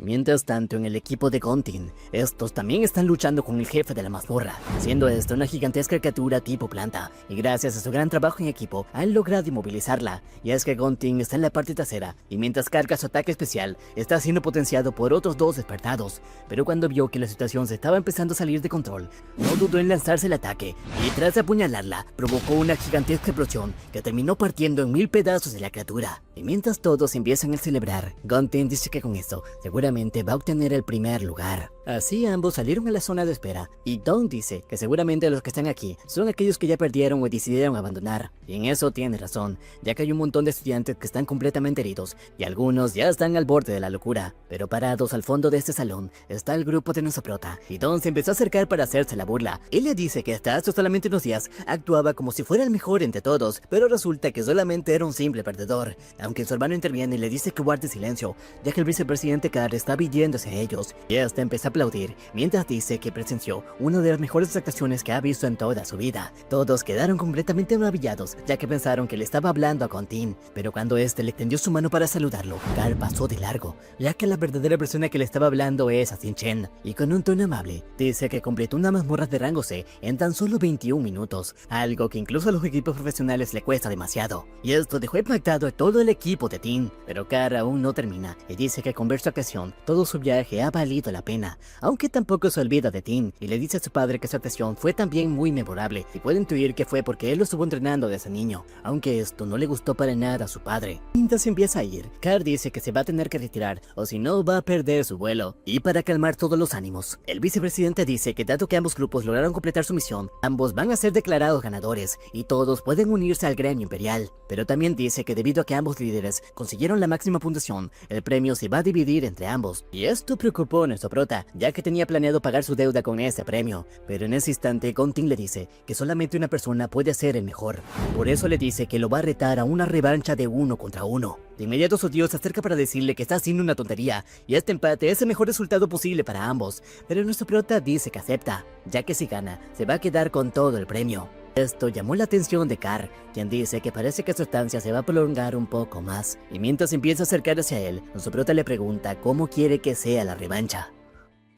Mientras tanto, en el equipo de Gontin, estos también están luchando con el jefe de la mazmorra, siendo esta una gigantesca criatura tipo planta, y gracias a su gran trabajo en equipo, han logrado inmovilizarla. Y es que Gontin está en la parte trasera, y mientras carga su ataque especial, está siendo potenciado por otros 2 despertados, pero cuando vio que la situación se estaba empezando a salir de control, no dudó en lanzarse el ataque, y tras apuñalarla, provocó una gigantesca explosión que terminó partiendo en 1000 pedazos de la criatura. Y mientras todos empiezan a celebrar, Gontin dice que con esto, seguramente va a obtener el primer lugar. Así ambos salieron a la zona de espera, y Dong dice que seguramente los que están aquí son aquellos que ya perdieron o decidieron abandonar. Y en eso tiene razón, ya que hay un montón de estudiantes que están completamente heridos, y algunos ya están al borde de la locura. Pero parados al fondo de este salón está el grupo de nuestro prota, y Dong se empezó a acercar para hacerse la burla. Él le dice que hasta hace solamente unos días actuaba como si fuera el mejor entre todos, pero resulta que solamente era un simple perdedor. Aunque su hermano interviene y le dice que guarde silencio, ya que el vicepresidente Carr está viéndose a ellos, y hasta empezó a aplaudir, mientras dice que presenció una de las mejores actuaciones que ha visto en toda su vida. Todos quedaron completamente maravillados, ya que pensaron que le estaba hablando a Quentin, pero cuando este le extendió su mano para saludarlo, Carl pasó de largo, ya que la verdadera persona que le estaba hablando es a Shin-Chen, y con un tono amable, dice que completó una mazmorra de rango C en tan solo 21 minutos, algo que incluso a los equipos profesionales le cuesta demasiado. Y esto dejó impactado a todo el equipo de Tin, pero Carl aún no termina, y dice que con ver su actuación, todo su viaje ha valido la pena, aunque tampoco se olvida de Tin, y le dice a su padre que su actuación fue también muy memorable, y puede intuir que fue porque él lo estuvo entrenando desde niño, aunque esto no le gustó para nada a su padre. Mientras empieza a ir, Carl dice que se va a tener que retirar, o si no va a perder su vuelo. Y para calmar todos los ánimos, el vicepresidente dice que dado que ambos grupos lograron completar su misión, ambos van a ser declarados ganadores, y todos pueden unirse al gremio imperial. Pero también dice que debido a que ambos líderes consiguieron la máxima puntuación, el premio se va a dividir entre ambos. Y esto preocupó a nuestro prota, ya que tenía planeado pagar su deuda con este premio. Pero en ese instante, Quentin le dice que solamente una persona puede ser el mejor. Por eso le dice que lo va a retar a una revancha de 1 contra 1. De inmediato su tío se acerca para decirle que está haciendo una tontería, y este empate es el mejor resultado posible para ambos, pero nuestro prota dice que acepta, ya que si gana, se va a quedar con todo el premio. Esto llamó la atención de Carl, quien dice que parece que su estancia se va a prolongar un poco más, y mientras empieza a acercar hacia él, nuestro prota le pregunta cómo quiere que sea la revancha.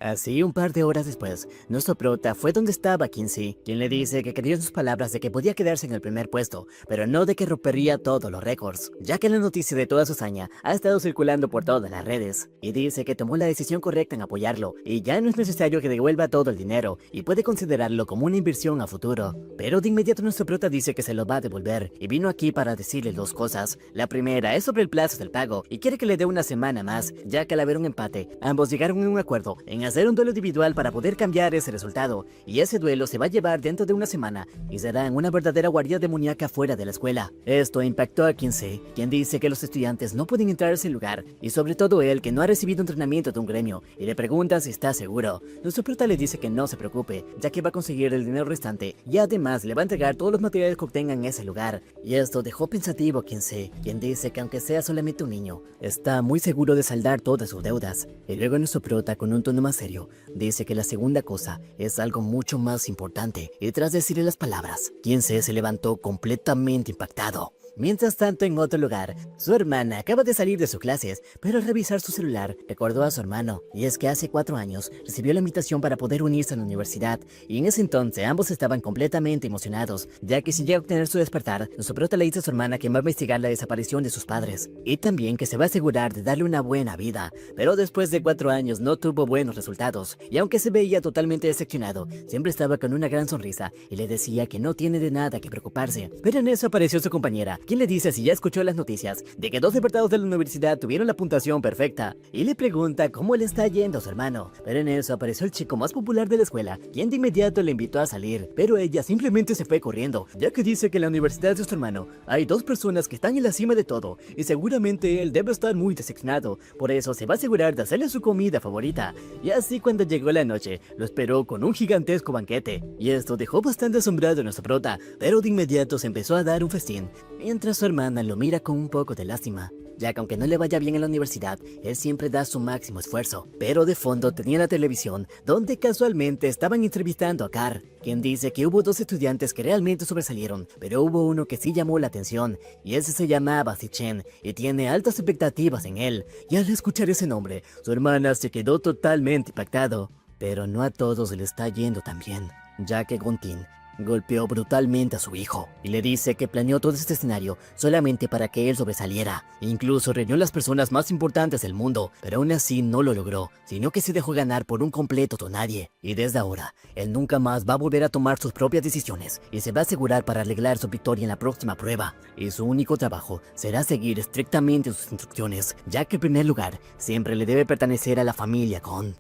Así, un par de horas después, nuestro prota fue donde estaba Quincy, quien le dice que creyó en sus palabras de que podía quedarse en el primer puesto, pero no de que rompería todos los récords, ya que la noticia de toda su hazaña ha estado circulando por todas las redes, y dice que tomó la decisión correcta en apoyarlo, y ya no es necesario que devuelva todo el dinero, y puede considerarlo como una inversión a futuro. Pero de inmediato nuestro prota dice que se lo va a devolver, y vino aquí para decirle dos cosas. La primera es sobre el plazo del pago, y quiere que le dé una semana más, ya que al haber un empate, ambos llegaron a un acuerdo en hacer un duelo individual para poder cambiar ese resultado, y ese duelo se va a llevar dentro de una semana y será en una verdadera guardia demoníaca fuera de la escuela. Esto impactó a Quincy, quien dice que los estudiantes no pueden entrar a ese lugar, y sobre todo él, que no ha recibido entrenamiento de un gremio, y le pregunta si está seguro. Nuestro prota le dice que no se preocupe, ya que va a conseguir el dinero restante y además le va a entregar todos los materiales que obtenga en ese lugar. Y esto dejó pensativo a Quincy, quien dice que aunque sea solamente un niño, está muy seguro de saldar todas sus deudas. Y luego nuestro prota, con un tono más serio, dice que la segunda cosa es algo mucho más importante, y tras decirle las palabras, Quincy se levantó completamente impactado. Mientras tanto, en otro lugar, su hermana acaba de salir de sus clases, pero al revisar su celular, recordó a su hermano, y es que hace 4 años recibió la invitación para poder unirse a la universidad, y en ese entonces ambos estaban completamente emocionados, ya que si llega a obtener su despertar, su prota le dice a su hermana que va a investigar la desaparición de sus padres, y también que se va a asegurar de darle una buena vida, pero después de 4 años no tuvo buenos resultados, y aunque se veía totalmente decepcionado, siempre estaba con una gran sonrisa, y le decía que no tiene de nada que preocuparse. Pero en eso apareció su compañera, quien le dice si ya escuchó las noticias de que 2 deportados de la universidad tuvieron la puntuación perfecta, y le pregunta cómo le está yendo a su hermano. Pero en eso apareció el chico más popular de la escuela, quien de inmediato le invitó a salir, pero ella simplemente se fue corriendo, ya que dice que en la universidad de su hermano hay 2 personas que están en la cima de todo, y seguramente él debe estar muy decepcionado, por eso se va a asegurar de hacerle su comida favorita. Y así, cuando llegó la noche, lo esperó con un gigantesco banquete, y esto dejó bastante asombrado a nuestro prota, pero de inmediato se empezó a dar un festín, mientras su hermana lo mira con un poco de lástima, ya que aunque no le vaya bien en la universidad, él siempre da su máximo esfuerzo. Pero de fondo tenía la televisión, donde casualmente estaban entrevistando a Carl, quien dice que hubo 2 estudiantes que realmente sobresalieron, pero hubo uno que sí llamó la atención, y ese se llamaba Shin-Chen, y tiene altas expectativas en él. Y al escuchar ese nombre, su hermana se quedó totalmente impactado. Pero no a todos le está yendo tan bien, ya que Quentin golpeó brutalmente a su hijo, y le dice que planeó todo este escenario solamente para que él sobresaliera. Incluso reunió a las personas más importantes del mundo, pero aún así no lo logró, sino que se dejó ganar por un completo nadie. Y desde ahora, él nunca más va a volver a tomar sus propias decisiones, y se va a asegurar para arreglar su victoria en la próxima prueba. Y su único trabajo será seguir estrictamente sus instrucciones, ya que en primer lugar siempre le debe pertenecer a la familia Gon.